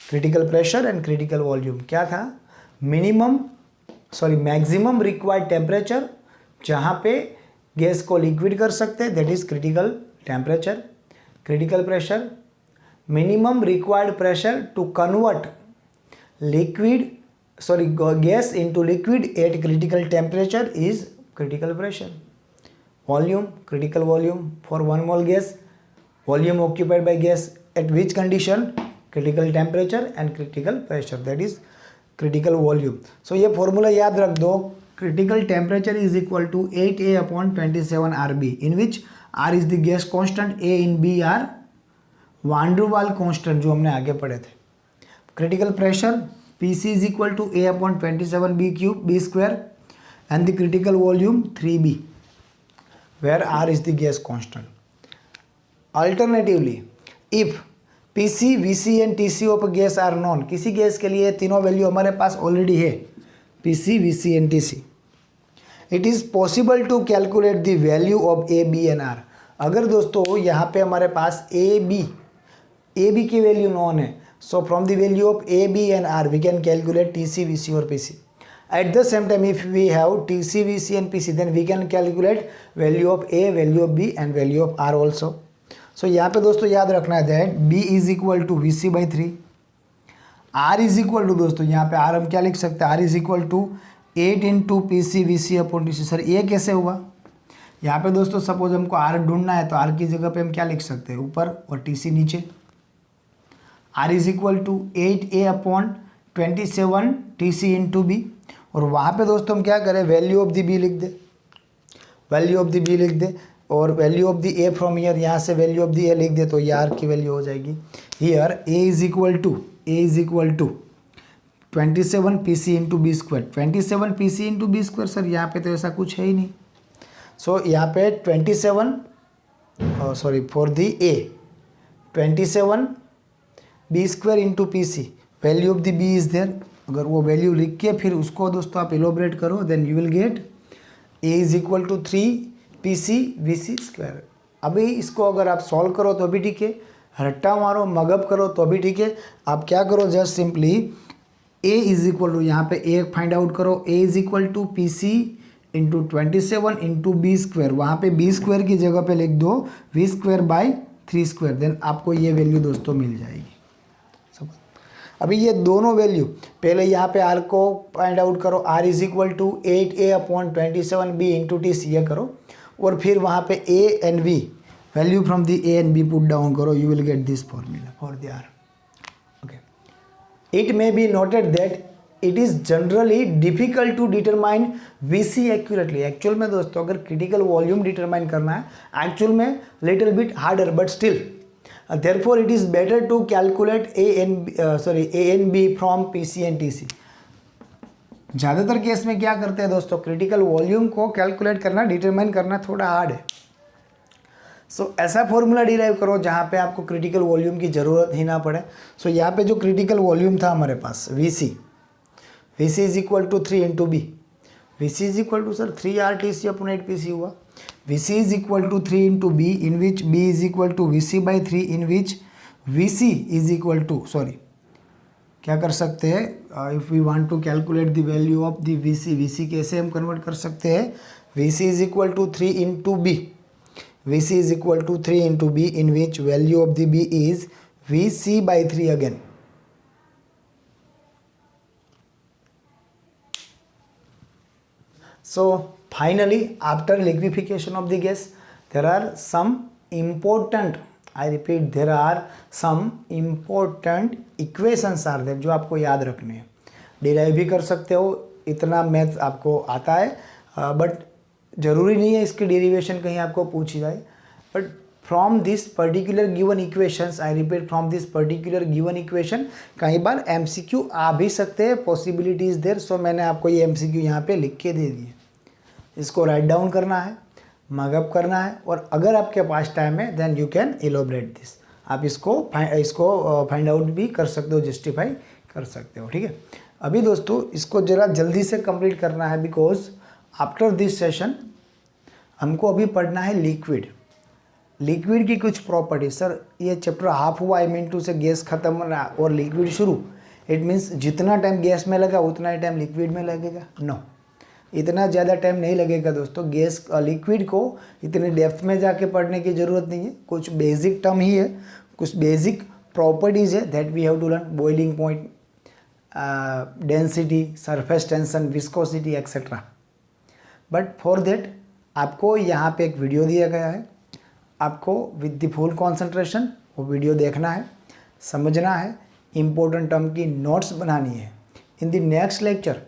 critical pressure and critical volume, क्या था मैक्सिमम रिक्वायर्ड टेम्परेचर जहाँ पे गैस को लिक्विड कर सकते हैं, that is critical temperature. Critical pressure, minimum required pressure to convert gas into liquid at critical temperature is critical pressure. Volume, critical volume for 1 mole gas, volume occupied by gas at which condition, critical temperature and critical pressure, that is critical volume. So ये formula याद रख दो, critical temperature is equal to 8A/27 RB, in which R is the gas constant, A in B are van der Waals constant जो हमने आगे पढ़े थे। Critical pressure PC is equal to A/27 B square and the critical volume 3B where R is the gas constant. Alternatively, if PC, VC and TC of a gas are known, किसी gas के लिए तीनों value हमारे पास already है, PC, VC and TC, it is possible to calculate the value of A, B and R. अगर दोस्तों यहाँ पे हमारे पास A, B की वैल्यू नॉन है, so from the value of A, B and R we can calculate TC, VC और PC. At the same time, if we have TC, VC and PC, then we can calculate value of A, value of B and value of R also. So यहाँ पे दोस्तों याद रखना है that B is equal to VC/3, R is equal to दोस्तों यहाँ पे R हम क्या लिख सकते हैं, R is equal to 8 into PC VC/TC। Sir ये कैसे हुआ, यहाँ पे दोस्तों सपोज हमको R ढूंढना है तो R की जगह पे हम क्या लिख सकते हैं, ऊपर और TC नीचे। R is equal to 8A/27 TC into B, और वहाँ पे दोस्तों हम क्या करें, वैल्यू ऑफ द बी लिख दे, और value of the A from year, यहाँ से वैल्यू ऑफ द ए लिख दे तो ये आर की वैल्यू हो जाएगी। Here A is equal to 27 PC into B square, 27 PC into B square. Sir यहाँ पे तो ऐसा कुछ है ही नहीं, सो यहाँ पे 27 for the A 27 B square into PC, value of the B is there. अगर वो वैल्यू लिख के फिर उसको दोस्तों आप इलोबरेट करो, then you will get A is equal to 3 PC VC square. अभी इसको अगर आप सॉल्व करो तो भी ठीक है, रट्टा मारो मगअप करो तो भी ठीक है। आप क्या करो, just simply A is equal to, यहाँ पे ए फाइंड आउट करो, A is equal to PC into 27 into B square, वहाँ पे बी स्क्वायर की जगह पे लिख दो V square by 3 square, then आपको ये वैल्यू दोस्तों मिल जाएगी। अभी ये दोनों वैल्यू पहले यहाँ पे R को फाइंड आउट करो, R is equal to 8A/27 B into TC ये करो, और फिर वहाँ पे A and B value from the A and B put down करो, you will get this formula for the R। Okay, it may be noted that it is generally difficult to determine VC accurately. Actual में दोस्तों अगर critical volume determine करना है actual में little bit harder, but still therefore it is better to calculate A and B from PC and TC। ज़्यादातर case में क्या करते हैं दोस्तों, क्रिटिकल वॉल्यूम को कैलकुलेट करना, डिटरमाइन करना थोड़ा हार्ड है। सो ऐसा फॉर्मूला डिराइव करो जहाँ पे आपको क्रिटिकल वॉल्यूम की ज़रूरत ही ना पड़े। सो यहाँ पे जो क्रिटिकल वॉल्यूम था हमारे पास VC is equal to 3 into B. VC is equal to sir 3 RTC upon 8 PC हुआ। VC is equal to 3 into B, in which B is equal to VC by 3, in which VC is equal to, क्या कर सकते हैं, if we want to calculate the value of the VC कैसे हम convert कर सकते हैं, VC is equal to 3 into B, VC is equal to 3 into B, in which value of the B is VC by 3 again। So finally, after liquefaction of the gas, there are some important, I repeat, there are some important equations are there जो आपको याद रखने हैं। Derive भी कर सकते हो, इतना मैथ आपको आता है, बट ज़रूरी नहीं है इसकी डेरिवेशन कहीं आपको पूछी जाए। But from this particular given equations, I repeat, from this particular given equation कई बार MCQ आ भी सकते हैं, पॉसिबिलिटी इज देयर। सो मैंने आपको ये MCQ यहाँ पे लिख के दे दिए, इसको राइट डाउन करना है, मार्कअप करना है, और अगर आपके पास टाइम है then you can elaborate this. आप इसको फाइंड आउट भी कर सकते हो, जस्टिफाई कर सकते हो, ठीक है। अभी दोस्तों इसको ज़रा जल्दी से कंप्लीट करना है, बिकॉज आफ्टर दिस सेशन हमको अभी पढ़ना है लिक्विड की कुछ प्रॉपर्टी। सर ये चैप्टर हाफ हुआ, आई मीन टू से गैस खत्म और लिक्विड शुरू, इट मीन्स जितना टाइम गैस में लगा उतना ही टाइम लिक्विड में लगेगा? नो, इतना ज़्यादा टाइम नहीं लगेगा दोस्तों। गैस लिक्विड को इतने डेप्थ में जाके पढ़ने की ज़रूरत नहीं है, कुछ बेसिक टर्म ही है, कुछ बेसिक प्रॉपर्टीज़ है that we have to learn, boiling point, density, surface tension, viscosity etcetera. But for that आपको यहाँ पे एक वीडियो दिया गया है, आपको विद द फुल कॉन्सेंट्रेशन वो वीडियो देखना है, समझना है, इम्पोर्टेंट टर्म की नोट्स बनानी है। इन द नेक्स्ट लेक्चर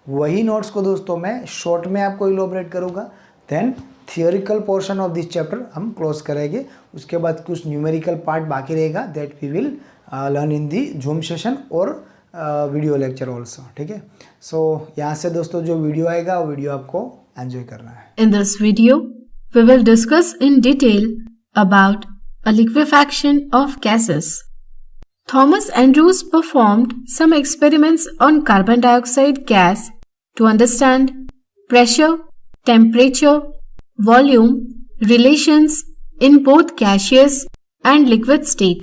वही नोट्स को दोस्तों मैं शॉर्ट में आपको इलोबरेट करूँगा, then theoretical portion of this chapter हम क्लोज करेंगे। उसके बाद कुछ न्यूमेरिकल पार्ट बाकी रहेगा that we will learn in the Zoom session और वीडियो लेक्चर ऑल्सो, ठीक है। सो यहाँ से दोस्तों जो वीडियो आएगा वो वीडियो आपको एंजॉय करना है। In this video we will discuss in detail about a liquefaction of gases. Thomas Andrews performed some experiments on carbon dioxide gas to understand pressure, temperature, volume relations in both gaseous and liquid state.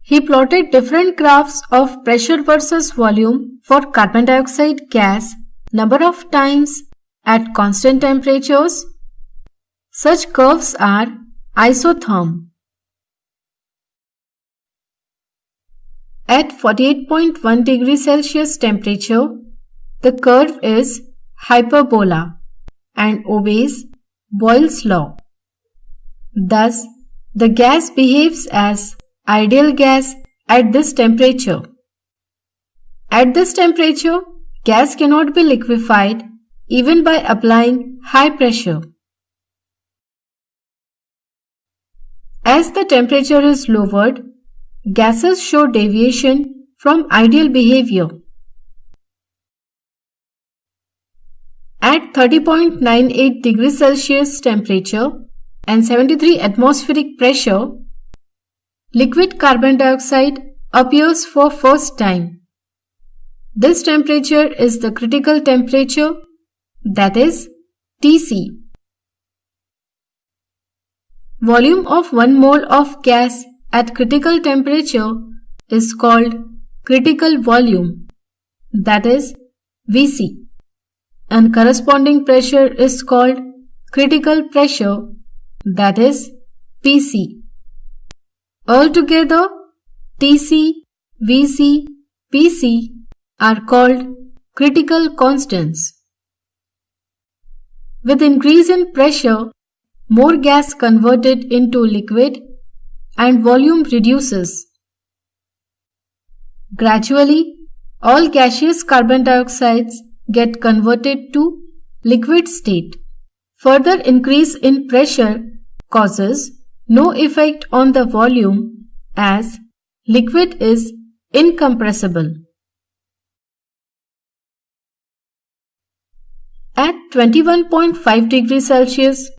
He plotted different graphs of pressure versus volume for carbon dioxide gas number of times at constant temperatures. Such curves are isotherm. At 48.1 degrees Celsius temperature, the curve is hyperbola and obeys Boyle's law. Thus, the gas behaves as ideal gas at this temperature. At this temperature, gas cannot be liquefied even by applying high pressure. As the temperature is lowered, gases show deviation from ideal behavior. At 30.98 degrees Celsius temperature and 73 atmospheric pressure, liquid carbon dioxide appears for first time. This temperature is the critical temperature, that is TC. Volume of 1 mole of gas at critical temperature is called critical volume, that is VC, and corresponding pressure is called critical pressure, that is PC. Altogether, TC, VC, PC are called critical constants. With increase in pressure, more gas converted into liquid and volume reduces. Gradually, all gaseous carbon dioxides get converted to liquid state. Further increase in pressure causes no effect on the volume as liquid is incompressible. At 21.5 degrees Celsius,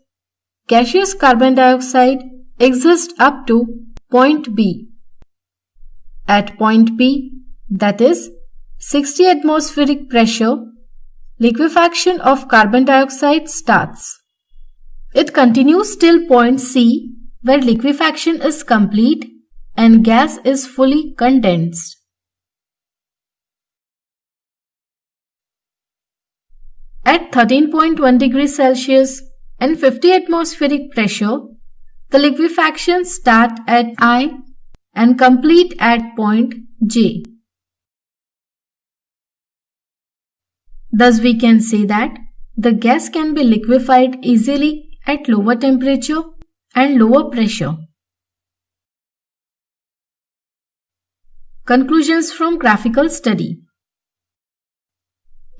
gaseous carbon dioxide exists up to point B. At point B, that is 60 atmospheric pressure, liquefaction of carbon dioxide starts. It continues till point C, where liquefaction is complete and gas is fully condensed. At 13.1 degrees Celsius and 50 atmospheric pressure, the liquefaction starts at I and complete at point J. Thus we can say that the gas can be liquefied easily at lower temperature and lower pressure. Conclusions from graphical study.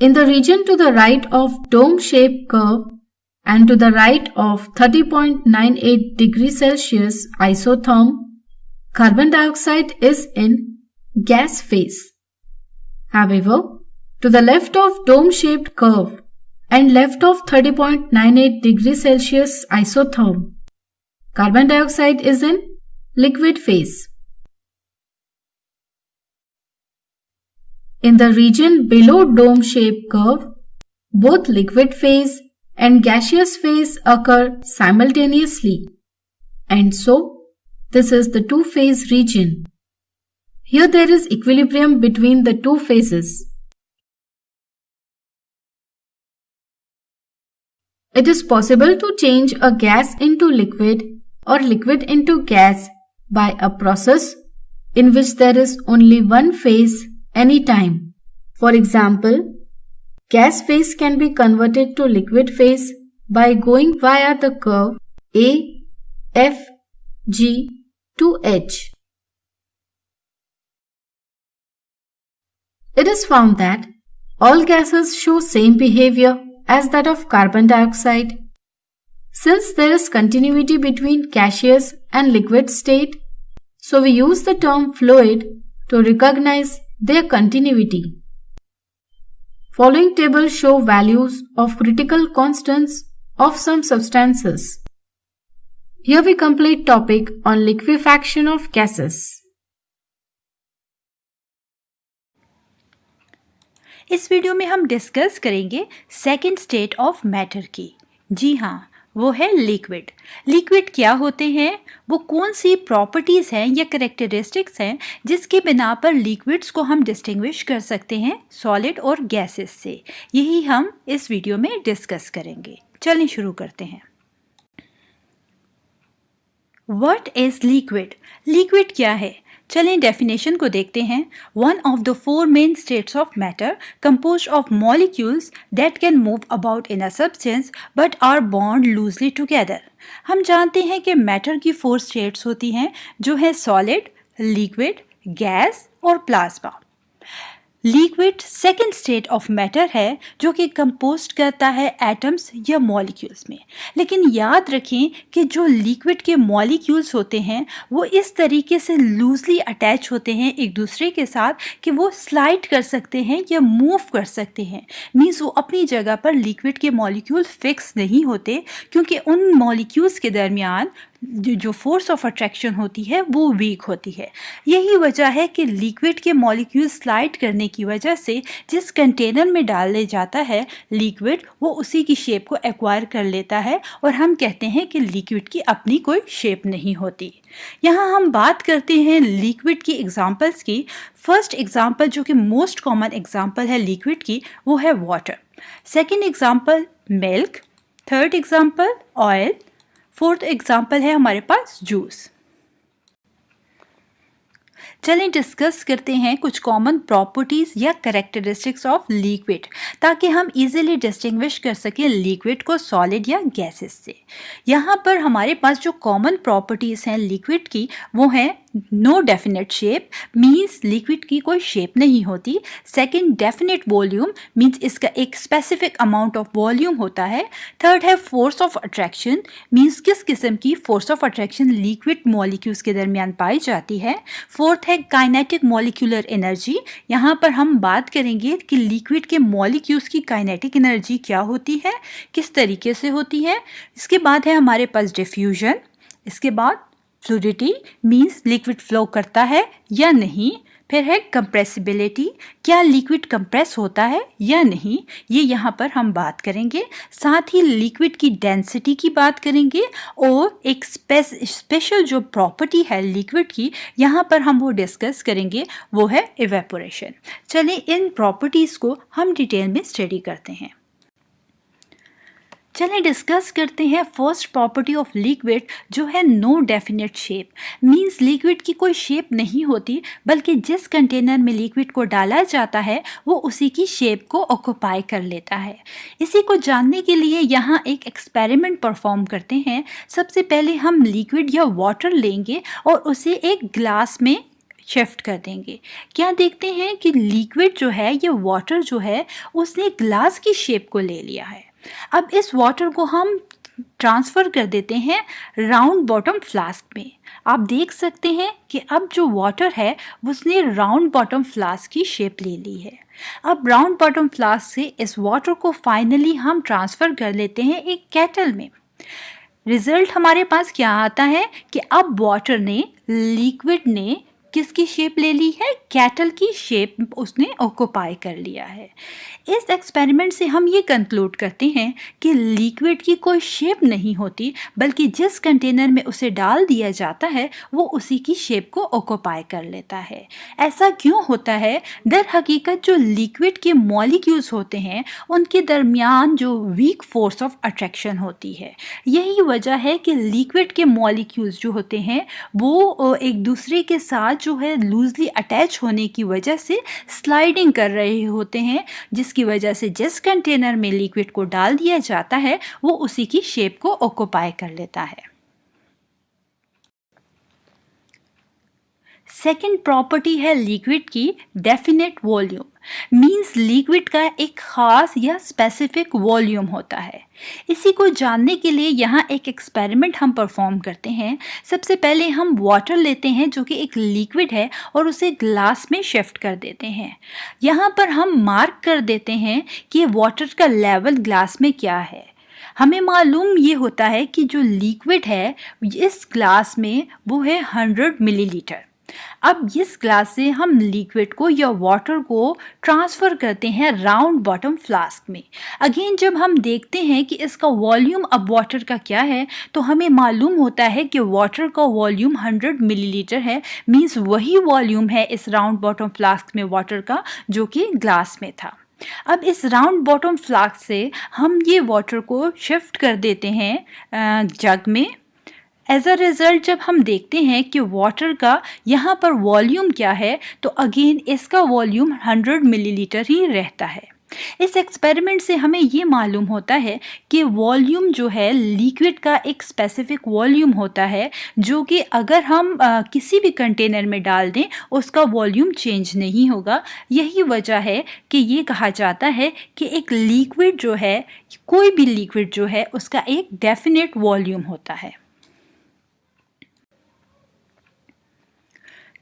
In the region to the right of dome-shaped curve and to the right of 30.98 degrees Celsius isotherm, carbon dioxide is in gas phase. However, to the left of dome-shaped curve and left of 30.98 degrees Celsius isotherm, carbon dioxide is in liquid phase. In the region below dome-shaped curve, both liquid phase and gaseous phase occur simultaneously, and so this is the two-phase region. Here there is equilibrium between the two phases. It is possible to change a gas into liquid or liquid into gas by a process in which there is only one phase anytime. For example, gas phase can be converted to liquid phase by going via the curve A, F, G to H. It is found that all gases show same behavior as that of carbon dioxide. Since there is continuity between gaseous and liquid state, so we use the term fluid to recognize their continuity. Following tables show values of critical constants of some substances. Here we complete topic on liquefaction of gases. इस video में हम discuss करेंगे second state of matter की। जी हाँ, वो है liquid. Liquid क्या होते हैं, वो कौन सी प्रॉपर्टीज़ हैं या करेक्टरिस्टिक्स हैं जिसके बिना पर लिक्विड्स को हम डिस्टिंग्विश कर सकते हैं सॉलिड और गैसेस से। यही हम इस वीडियो में डिस्कस करेंगे। चलिए शुरू करते हैं। What is liquid? लिक्विड क्या है? चलें डेफिनेशन को देखते हैं। One of the four main states of matter composed of molecules that can move about in a substance but are bond loosely together. हम जानते हैं कि मैटर की फोर स्टेट्स होती हैं जो है सॉलिड, लिक्विड, गैस और plasma. Liquid second state of matter है जो कि कंपोस्ट करता है एटम्स या मॉलिक्यूल्स में। लेकिन याद रखें कि जो लिक्विड के मॉलिक्यूल्स होते हैं वो इस तरीके से लूजली अटैच होते हैं एक दूसरे के साथ कि वो स्लाइड कर सकते हैं या मूव कर सकते हैं। मीन्स वो अपनी जगह पर लिक्विड के मॉलिक्यूल फिक्स नहीं होते, क्योंकि उन मॉलिक्यूल्स के दरमियान जो फोर्स ऑफ अट्रैक्शन होती है वो वीक होती है। यही वजह है कि लिक्विड के मॉलिक्यूल स्लाइड करने की वजह से जिस कंटेनर में डाले जाता है लिक्विड, वो उसी की शेप को एक्वायर कर लेता है और हम कहते हैं कि लिक्विड की अपनी कोई शेप नहीं होती। यहाँ हम बात करते हैं लिक्विड की एग्जांपल्स की। फर्स्ट एग्जांपल जो कि मोस्ट कॉमन एग्जांपल है लिक्विड की वो है water. Second example milk. Third example oil. Fourth example है हमारे पास जूस। चलें डिस्कस करते हैं कुछ कॉमन प्रॉपर्टीज़ या कैरेक्टरिस्टिक्स ऑफ लिक्विड, ताकि हम इजीली डिस्टिंग्विश कर सकें लिक्विड को सॉलिड या गैसेस से। यहाँ पर हमारे पास जो कॉमन प्रॉपर्टीज़ हैं लिक्विड की वो हैं no definite shape, means liquid की कोई शेप नहीं होती। सेकंड, डेफिनेट वॉल्यूम, मीन्स इसका एक स्पेसिफिक अमाउंट ऑफ वॉल्यूम होता है। थर्ड है फोर्स ऑफ अट्रैक्शन, मीन्स किस किस्म की force of attraction liquid molecules के दरमियान पाई जाती है। फोर्थ है काइनेटिक मॉलिक्यूलर एनर्जी, यहाँ पर हम बात करेंगे कि लिक्विड के मॉलिक्यूल्स की काइनेटिक एनर्जी क्या होती है, किस तरीके से होती है। इसके बाद है हमारे पास डिफ्यूजन। इसके बाद फ्लूइडिटी, मीन्स लिक्विड फ्लो करता है या नहीं। फिर है कंप्रेसिबिलिटी, क्या लिक्विड कंप्रेस होता है या नहीं, ये यहाँ पर हम बात करेंगे। साथ ही लिक्विड की डेंसिटी की बात करेंगे और एक स्पेशल जो प्रॉपर्टी है लिक्विड की यहाँ पर हम वो डिस्कस करेंगे, वो है इवेपोरेशन। चलिए इन प्रॉपर्टीज़ को हम डिटेल में स्टडी करते हैं। चलिए डिस्कस करते हैं फर्स्ट प्रॉपर्टी ऑफ लिक्विड जो है no definite shape, means liquid की कोई शेप नहीं होती, बल्कि जिस कंटेनर में लिक्विड को डाला जाता है वो उसी की शेप को ऑक्यूपाई कर लेता है। इसी को जानने के लिए यहाँ एक एक्सपेरिमेंट परफॉर्म करते हैं। सबसे पहले हम लिक्विड या वाटर लेंगे और उसे एक ग्लास में शिफ्ट कर देंगे। क्या देखते हैं कि लिक्विड जो है ये वाटर जो है उसने ग्लास की शेप को ले लिया है। अब इस वाटर को हम ट्रांसफ़र कर देते हैं राउंड बॉटम फ्लास्क में। आप देख सकते हैं कि अब जो वाटर है उसने राउंड बॉटम फ्लास्क की शेप ले ली है। अब राउंड बॉटम फ्लास्क से इस वाटर को फाइनली हम ट्रांसफ़र कर लेते हैं एक केटल में। रिजल्ट हमारे पास क्या आता है कि अब वाटर ने, लिक्विड ने किसकी शेप ले ली है, केटल की शेप उसने ऑक्यूपाई कर लिया है। इस एक्सपेरिमेंट से हम ये कंक्लूड करते हैं कि लिक्विड की कोई शेप नहीं होती, बल्कि जिस कंटेनर में उसे डाल दिया जाता है वो उसी की शेप को ऑक्यूपाई कर लेता है। ऐसा क्यों होता है? दर हकीकत जो लिक्विड के मॉलिक्यूल्स होते हैं उनके दरमियान जो वीक फोर्स ऑफ अट्रैक्शन होती है, यही वजह है कि लिक्विड के मॉलिक्यूल्स जो होते हैं वो एक दूसरे के साथ जो है लूजली अटैच होने की वजह से स्लाइडिंग कर रहे होते हैं, जिसकी वजह से जिस कंटेनर में लिक्विड को डाल दिया जाता है वो उसी की शेप को ऑक्यूपाई कर लेता है। सेकेंड प्रॉपर्टी है लिक्विड की डेफिनेट वॉल्यूम, मींस लिक्विड का एक खास या स्पेसिफिक वॉल्यूम होता है। इसी को जानने के लिए यहाँ एक एक्सपेरिमेंट हम परफॉर्म करते हैं। सबसे पहले हम वाटर लेते हैं जो कि एक लिक्विड है और उसे ग्लास में शिफ्ट कर देते हैं। यहाँ पर हम मार्क कर देते हैं कि वाटर का लेवल ग्लास में क्या है। हमें मालूम ये होता है कि जो लिक्विड है इस ग्लास में वो है 100 मिलीलीटर। अब इस ग्लास से हम लिक्विड को या वाटर को ट्रांसफ़र करते हैं राउंड बॉटम फ्लास्क में। अगेन जब हम देखते हैं कि इसका वॉल्यूम अब वाटर का क्या है, तो हमें मालूम होता है कि वाटर का वॉल्यूम 100 मिलीलीटर है, मींस वही वॉल्यूम है इस राउंड बॉटम फ्लास्क में वाटर का जो कि ग्लास में था। अब इस राउंड बॉटम फ्लास्क से हम ये वाटर को शिफ्ट कर देते हैं जग में। एज अ रिज़ल्ट जब हम देखते हैं कि वाटर का यहाँ पर वॉल्यूम क्या है, तो अगेन इसका वॉल्यूम 100 मिलीलीटर ही रहता है। इस एक्सपेरिमेंट से हमें ये मालूम होता है कि वॉल्यूम जो है लिक्विड का एक स्पेसिफिक वॉल्यूम होता है जो कि अगर हम किसी भी कंटेनर में डाल दें उसका वॉल्यूम चेंज नहीं होगा। यही वजह है कि ये कहा जाता है कि एक लिक्विड जो है, कोई भी लिक्विड जो है उसका एक डेफिनेट वॉल्यूम होता है।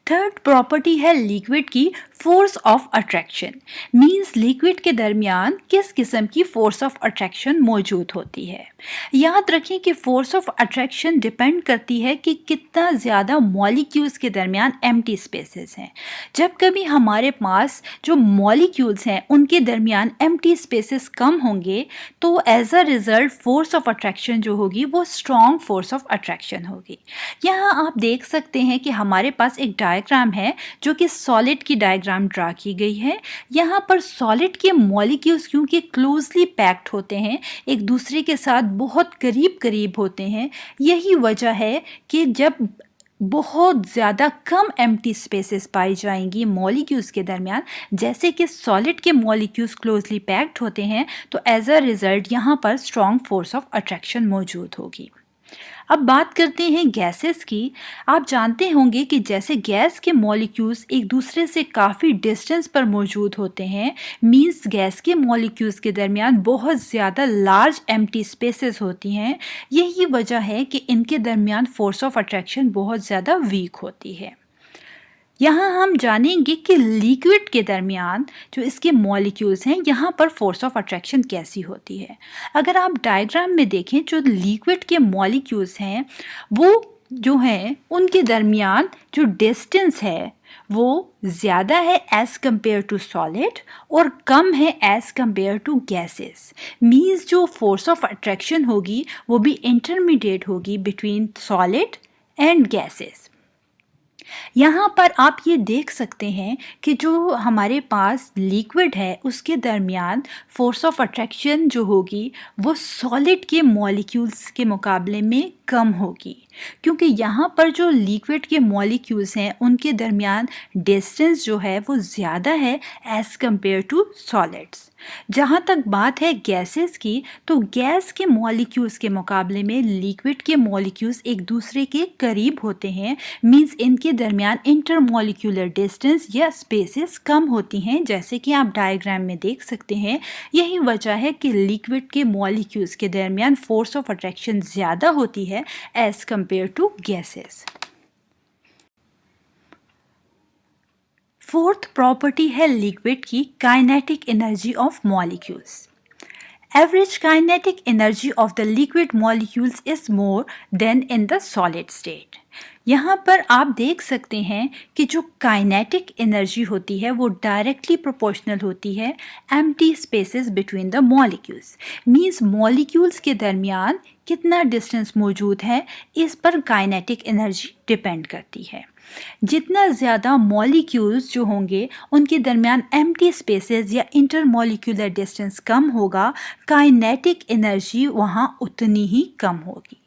थर्ड प्रॉपर्टी है लिक्विड की force of attraction, means liquid के दरमियान किस किस्म की फोर्स ऑफ अट्रैक्शन मौजूद होती है। याद रखें कि फोर्स ऑफ अट्रैक्शन डिपेंड करती है कि कितना ज़्यादा मॉलिक्यूल्स के दरमियान एम्प्टी स्पेसेस हैं। जब कभी हमारे पास जो मॉलिक्यूल्स हैं उनके दरमियान एम्प्टी स्पेसेस कम होंगे तो as a result force of attraction जो होगी वो स्ट्रॉन्ग फोर्स ऑफ अट्रैक्शन होगी। यहाँ आप देख सकते हैं कि हमारे पास एक डायग्राम है जो कि सॉलिड की डायग्राम ड्रा की गई है। यहाँ पर सॉलिड के मॉलिक्यूल्स क्योंकि क्लोजली पैक्ड होते हैं, एक दूसरे के साथ बहुत करीब करीब होते हैं, यही वजह है कि जब बहुत ज़्यादा कम एम्प्टी स्पेसेस पाई जाएंगी मॉलिक्यूल्स के दरमियान। जैसे कि सॉलिड के मॉलिक्यूल्स क्लोजली पैक्ड होते हैं, तो एज अ रिजल्ट यहाँ पर स्ट्रॉन्ग फोर्स ऑफ अट्रैक्शन मौजूद होगी। अब बात करते हैं गैसेस की। आप जानते होंगे कि जैसे गैस के मॉलिक्यूल्स एक दूसरे से काफ़ी डिस्टेंस पर मौजूद होते हैं, मींस गैस के मॉलिक्यूल्स के दरमियान बहुत ज़्यादा लार्ज एम्प्टी स्पेसेस होती हैं। यही वजह है कि इनके दरमियान फोर्स ऑफ अट्रैक्शन बहुत ज़्यादा वीक होती है। यहाँ हम जानेंगे कि लिक्विड के दरमियान जो इसके मॉलिक्यूल्स हैं, यहाँ पर फोर्स ऑफ अट्रैक्शन कैसी होती है। अगर आप डायग्राम में देखें, जो लिक्विड के मॉलिक्यूल्स हैं वो जो हैं उनके दरमियान जो डिस्टेंस है वो ज़्यादा है एज़ कम्पेयर टू सॉलिड और कम है as compare to gases. Means जो फोर्स ऑफ अट्रैक्शन होगी वो भी इंटरमीडिएट होगी बिटवीन सॉलिड एंड गैसेस। यहाँ पर आप ये देख सकते हैं कि जो हमारे पास लिक्विड है उसके दरमियान फोर्स ऑफ अट्रैक्शन जो होगी वो सॉलिड के मॉलिक्यूल्स के मुकाबले में कम होगी, क्योंकि यहाँ पर जो लिक्विड के मॉलिक्यूल्स हैं उनके दरमियान डिस्टेंस जो है वो ज़्यादा है एज़ कम्पेयर टू सॉलिड्स। जहाँ तक बात है गैसेस की, तो गैस के मॉलिक्यूल्स के मुकाबले में लिक्विड के मॉलिक्यूल्स एक दूसरे के करीब होते हैं। मींस इनके दरमियान इंटरमॉलिक्यूलर डिस्टेंस या स्पेसेस कम होती हैं, जैसे कि आप डायग्राम में देख सकते हैं। यही वजह है कि लिक्विड के मॉलिक्यूल्स के दरमियान फोर्स ऑफ अट्रैक्शन ज़्यादा होती है as compare to gases. Fourth property है लिक्विड की kinetic energy of molecules. Average kinetic energy of the liquid molecules is more than in the solid state. यहाँ पर आप देख सकते हैं कि जो काइनेटिक एनर्जी होती है वो डायरेक्टली प्रोपोर्शनल होती है empty spaces between the molecules. Means molecules के दरमियान कितना डिस्टेंस मौजूद है इस पर काइनेटिक एनर्जी डिपेंड करती है। जितना ज़्यादा मॉलिक्यूल्स जो होंगे उनके दरमियान एम्प्टी स्पेसेस या इंटरमॉलिक्यूलर डिस्टेंस कम होगा, काइनेटिक एनर्जी वहाँ उतनी ही कम होगी।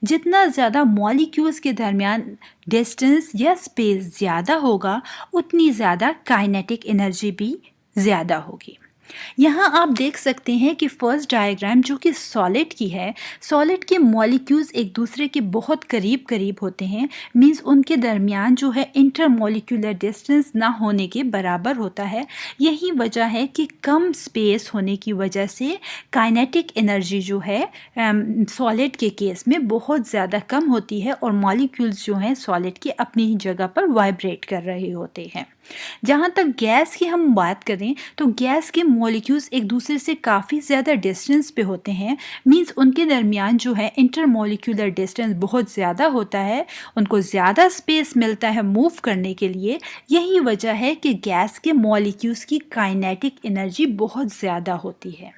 जितना ज़्यादा मॉलिक्यूल्स के दरमियान डिस्टेंस या स्पेस ज़्यादा होगा उतनी ज़्यादा काइनेटिक एनर्जी भी ज़्यादा होगी। यहाँ आप देख सकते हैं कि फर्स्ट डायग्राम जो कि सॉलिड की है, सॉलिड के मॉलिक्यूल्स एक दूसरे के बहुत करीब करीब होते हैं। मींस उनके दरमियान जो है इंटरमॉलिक्यूलर डिस्टेंस ना होने के बराबर होता है। यही वजह है कि कम स्पेस होने की वजह से काइनेटिक एनर्जी जो है सॉलिड के केस में बहुत ज़्यादा कम होती है और मॉलिक्यूल्स जो हैं सॉलिड की अपनी ही जगह पर वाइब्रेट कर रहे होते हैं। जहाँ तक गैस की हम बात करें तो गैस के मॉलिक्यूल्स एक दूसरे से काफ़ी ज़्यादा डिस्टेंस पे होते हैं। मींस उनके दरमियान जो है इंटरमॉलिक्यूलर डिस्टेंस बहुत ज़्यादा होता है, उनको ज़्यादा स्पेस मिलता है मूव करने के लिए। यही वजह है कि गैस के मॉलिक्यूल्स की काइनेटिक एनर्जी बहुत ज़्यादा होती है।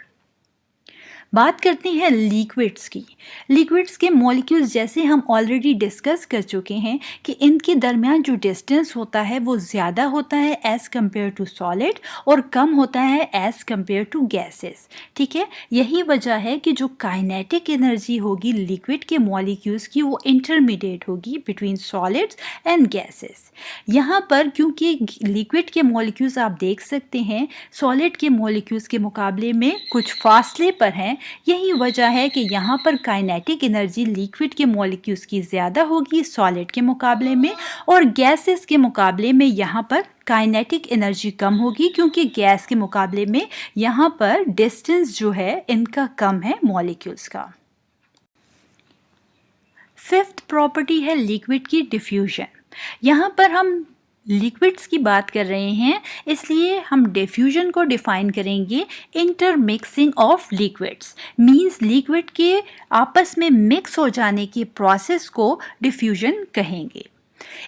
बात करते हैं लिक्विड्स की। लिक्विड्स के मॉलिक्यूल्स जैसे हम ऑलरेडी डिस्कस कर चुके हैं कि इनके दरमियान जो डिस्टेंस होता है वो ज़्यादा होता है एज़ कम्पेयर टू सॉलिड और कम होता है एज़ कम्पेयर टू गैसेस। ठीक है, यही वजह है कि जो काइनेटिक एनर्जी होगी लिक्विड के मॉलिक्यूल्स की वो इंटरमीडिएट होगी बिटवीन सॉलिड्स एंड गैसेस। यहाँ पर क्योंकि लिक्विड के मॉलिक्यूल्स आप देख सकते हैं सॉलिड के मॉलिक्यूल्स के मुकाबले में कुछ फासले पर हैं, यही वजह है कि यहाँ पर काइनेटिक एनर्जी लिक्विड के मॉलिक्यूल्स की ज़्यादा होगी सॉलिड के मुकाबले में, और गैसेस के मुकाबले में यहाँ पर काइनेटिक एनर्जी कम होगी क्योंकि गैस के मुकाबले में यहाँ पर डिस्टेंस जो है इनका कम है मॉलिक्यूल्स का। फिफ्थ प्रॉपर्टी है लिक्विड की डिफ्यूजन। यहाँ पर हम लिक्विड्स की बात कर रहे हैं इसलिए हम डिफ्यूजन को डिफाइन करेंगे intermixing of liquids. Means liquid के आपस में मिक्स हो जाने की प्रोसेस को डिफ्यूजन कहेंगे।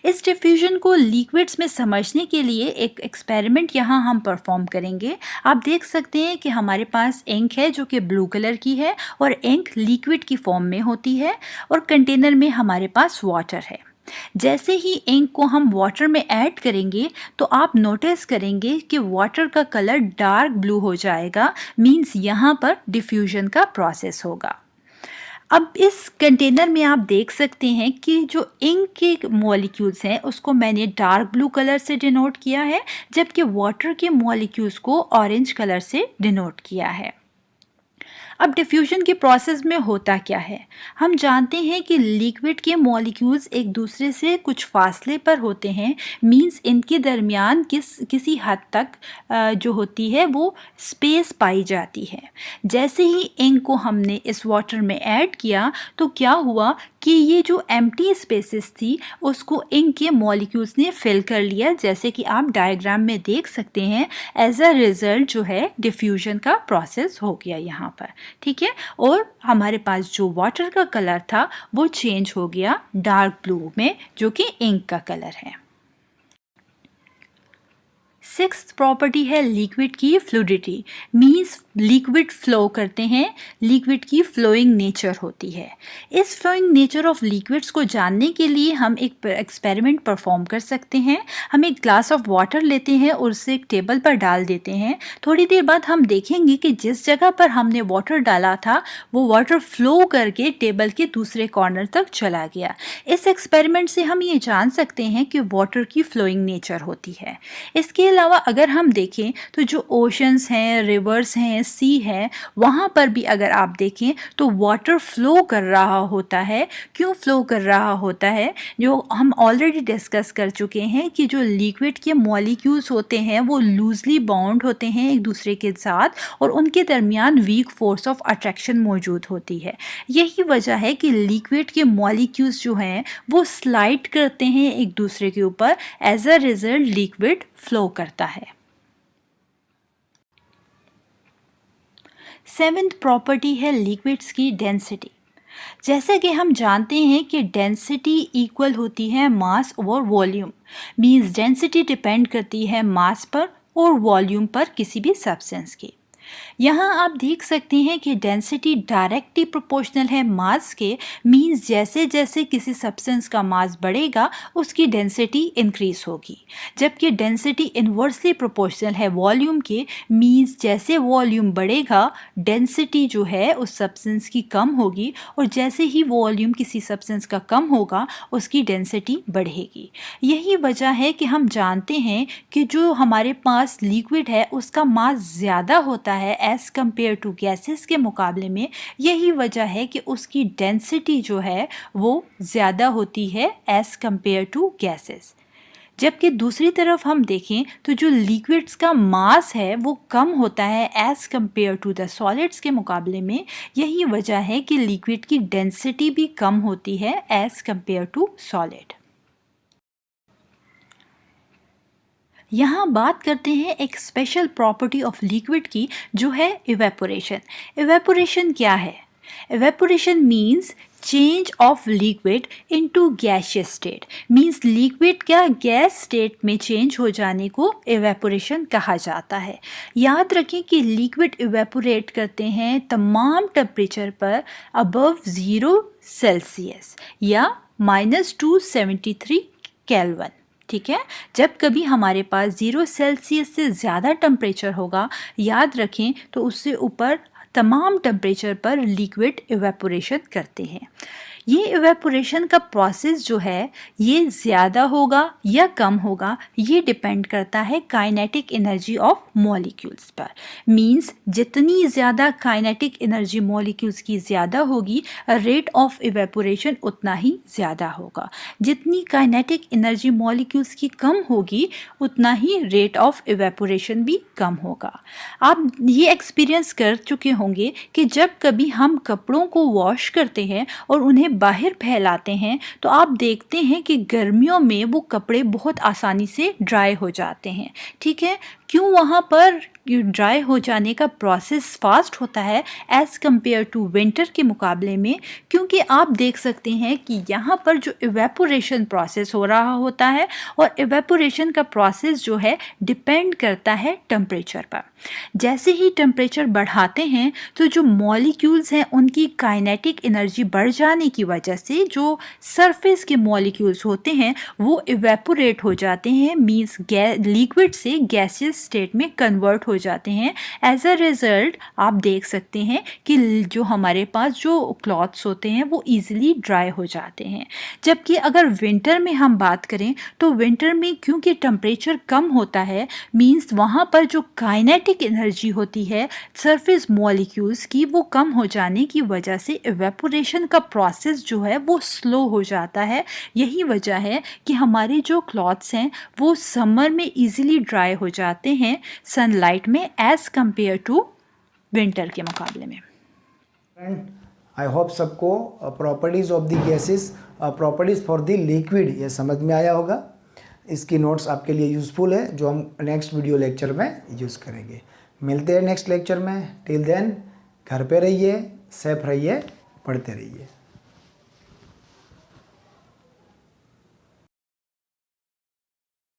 इस डिफ्यूजन को लिक्विड्स में समझने के लिए एक एक्सपेरिमेंट यहाँ हम परफॉर्म करेंगे। आप देख सकते हैं कि हमारे पास इंक है जो कि ब्लू कलर की है और इंक लिक्विड की फॉर्म में होती है और कंटेनर में हमारे पास वाटर है। जैसे ही इंक को हम वाटर में ऐड करेंगे तो आप नोटिस करेंगे कि वाटर का कलर डार्क ब्लू हो जाएगा। मींस यहाँ पर डिफ्यूजन का प्रोसेस होगा। अब इस कंटेनर में आप देख सकते हैं कि जो इंक के मॉलिक्यूल्स हैं उसको मैंने डार्क ब्लू कलर से डिनोट किया है, जबकि वाटर के मॉलिक्यूल्स को ऑरेंज कलर से डिनोट किया है। अब डिफ्यूजन के प्रोसेस में होता क्या है, हम जानते हैं कि लिक्विड के मॉलिक्यूल्स एक दूसरे से कुछ फासले पर होते हैं, मींस इनके दरमियान किसी हद तक जो होती है वो स्पेस पाई जाती है। जैसे ही इंक को हमने इस वाटर में ऐड किया तो क्या हुआ कि ये जो एम्प्टी स्पेसेस थी उसको इंक के मॉलिक्यूल्स ने फिल कर लिया, जैसे कि आप डायग्राम में देख सकते हैं। एज अ रिजल्ट जो है डिफ्यूजन का प्रोसेस हो गया यहाँ पर, ठीक है। और हमारे पास जो वाटर का कलर था वो चेंज हो गया डार्क ब्लू में, जो कि इंक का कलर है। सिक्स्थ प्रॉपर्टी है लिक्विड की फ्लूइडिटी, मींस लिक्विड फ्लो करते हैं, लिक्विड की फ्लोइंग नेचर होती है। इस फ्लोइंग नेचर ऑफ लिक्विड्स को जानने के लिए हम एक एक्सपेरिमेंट परफॉर्म कर सकते हैं। हम एक ग्लास ऑफ वाटर लेते हैं और उसे एक टेबल पर डाल देते हैं। थोड़ी देर बाद हम देखेंगे कि जिस जगह पर हमने वाटर डाला था वो वाटर फ्लो करके टेबल के दूसरे कॉर्नर तक चला गया। इस एक्सपेरिमेंट से हम ये जान सकते हैं कि वाटर की फ्लोइंग नेचर होती है। इसके अलावा अगर हम देखें तो जो ओशंस हैं, रिवर्स हैं, सी है, वहाँ पर भी अगर आप देखें तो वाटर फ्लो कर रहा होता है। क्यों फ्लो कर रहा होता है? जो हम ऑलरेडी डिस्कस कर चुके हैं कि जो लिक्विड के मॉलिक्यूल्स होते हैं वो लूजली बाउंड होते हैं एक दूसरे के साथ और उनके दरमियान वीक फोर्स ऑफ अट्रैक्शन मौजूद होती है। यही वजह है कि लिक्विड के मॉलिक्यूल्स जो हैं वो स्लाइड करते हैं एक दूसरे के ऊपर। As a result liquid flow करता है। सेवेंथ प्रॉपर्टी है लिक्विड्स की डेंसिटी। जैसे कि हम जानते हैं कि डेंसिटी इक्वल होती है मास और वॉल्यूम, मींस डेंसिटी डिपेंड करती है मास पर और वॉल्यूम पर किसी भी सब्सटेंस की। यहाँ आप देख सकते हैं कि डेंसिटी डायरेक्टली प्रोपोर्शनल है मास के, मींस जैसे जैसे किसी सब्सटेंस का मास बढ़ेगा उसकी डेंसिटी इंक्रीज होगी, जबकि डेंसिटी इन्वर्सली प्रोपोर्शनल है वॉल्यूम के, मींस जैसे वॉल्यूम बढ़ेगा डेंसिटी जो है उस सब्सटेंस की कम होगी और जैसे ही वॉल्यूम किसी सब्सटेंस का कम होगा उसकी डेंसिटी बढ़ेगी। यही वजह है कि हम जानते हैं कि जो हमारे पास लिक्विड है उसका मास ज़्यादा होता है एज कंपेयर टू गैसेस के मुकाबले में। यही वजह है कि उसकी डेंसिटी जो है वो ज़्यादा होती है एज कंपेयर टू गैसेस। जबकि दूसरी तरफ हम देखें तो जो लिक्विड्स का मास है वो कम होता है as compare to the solids के मुकाबले में। यही वजह है कि लिक्विड की डेंसिटी भी कम होती है एज कंपेयर टू सॉलिड। यहाँ बात करते हैं एक स्पेशल प्रॉपर्टी ऑफ लिक्विड की, जो है इवेपोरेशन। इवेपोरेशन क्या है? Evaporation means change of liquid into gaseous state, means liquid क्या गैस स्टेट में चेंज हो जाने को इवेपोरेशन कहा जाता है। याद रखें कि लिक्विड इवेपोरेट करते हैं तमाम टेम्परेचर पर अबव 0 सेल्सियस या -273 केल्विन, ठीक है। जब कभी हमारे पास 0 सेल्सियस से ज़्यादा टेम्परेचर होगा, याद रखें तो उससे ऊपर तमाम टेम्परेचर पर लिक्विड इवेपोरेशन करते हैं। ये इवेपोरेशन का प्रोसेस जो है ये ज़्यादा होगा या कम होगा, ये डिपेंड करता है काइनेटिक एनर्जी ऑफ मॉलिक्यूल्स पर। मींस जितनी ज़्यादा काइनेटिक एनर्जी मॉलिक्यूल्स की ज़्यादा होगी, रेट ऑफ इवेपोरेशन उतना ही ज़्यादा होगा। जितनी काइनेटिक एनर्जी मॉलिक्यूल्स की कम होगी उतना ही रेट ऑफ इवेपोरेशन भी कम होगा। आप ये एक्सपीरियंस कर चुके होंगे कि जब कभी हम कपड़ों को वॉश करते हैं और उन्हें बाहर फैलाते हैं तो आप देखते हैं कि गर्मियों में वो कपड़े बहुत आसानी से ड्राई हो जाते हैं, ठीक है। क्यों? वहाँ पर ड्राई हो जाने का प्रोसेस फास्ट होता है एज़ कंपेयर टू विंटर के मुकाबले में, क्योंकि आप देख सकते हैं कि यहाँ पर जो इवेपोरेशन प्रोसेस हो रहा होता है और इवेपोरेशन का प्रोसेस जो है डिपेंड करता है टेम्परेचर पर। जैसे ही टेम्परेचर बढ़ाते हैं तो जो मॉलिक्यूल्स हैं उनकी काइनेटिक एनर्जी बढ़ जाने की वजह से जो सरफेस के मॉलिक्यूल्स होते हैं वो इवेपोरेट हो जाते हैं, मींस लिक्विड से गैसियस स्टेट में कन्वर्ट हो जाते हैं। एज अ रिजल्ट आप देख सकते हैं कि जो हमारे पास जो क्लॉथ्स होते हैं वो ईजिली ड्राई हो जाते हैं। जबकि अगर विंटर में हम बात करें तो विंटर में क्योंकि टेम्परेचर कम होता है, मींस वहाँ पर जो काइनेटिक एनर्जी होती है सरफेस मॉलिक्यूल्स की वो कम हो जाने की वजह से इवेपोरेशन का प्रोसेस जो है वो स्लो हो जाता है। यही वजह है कि हमारे जो क्लॉथ्स हैं वो समर में इजीली ड्राई हो जाते हैं सनलाइट में एज कंपेयर टू विंटर के मुकाबले में। फ्रेंड, आई होप सबको properties of the gases, properties for the liquid ये समझ में आया होगा। इसकी नोट्स आपके लिए यूज़फुल है जो हम नेक्स्ट वीडियो लेक्चर में यूज़ करेंगे। मिलते हैं नेक्स्ट लेक्चर में। टिल देन घर पे रहिए, सेफ रहिए, पढ़ते रहिए।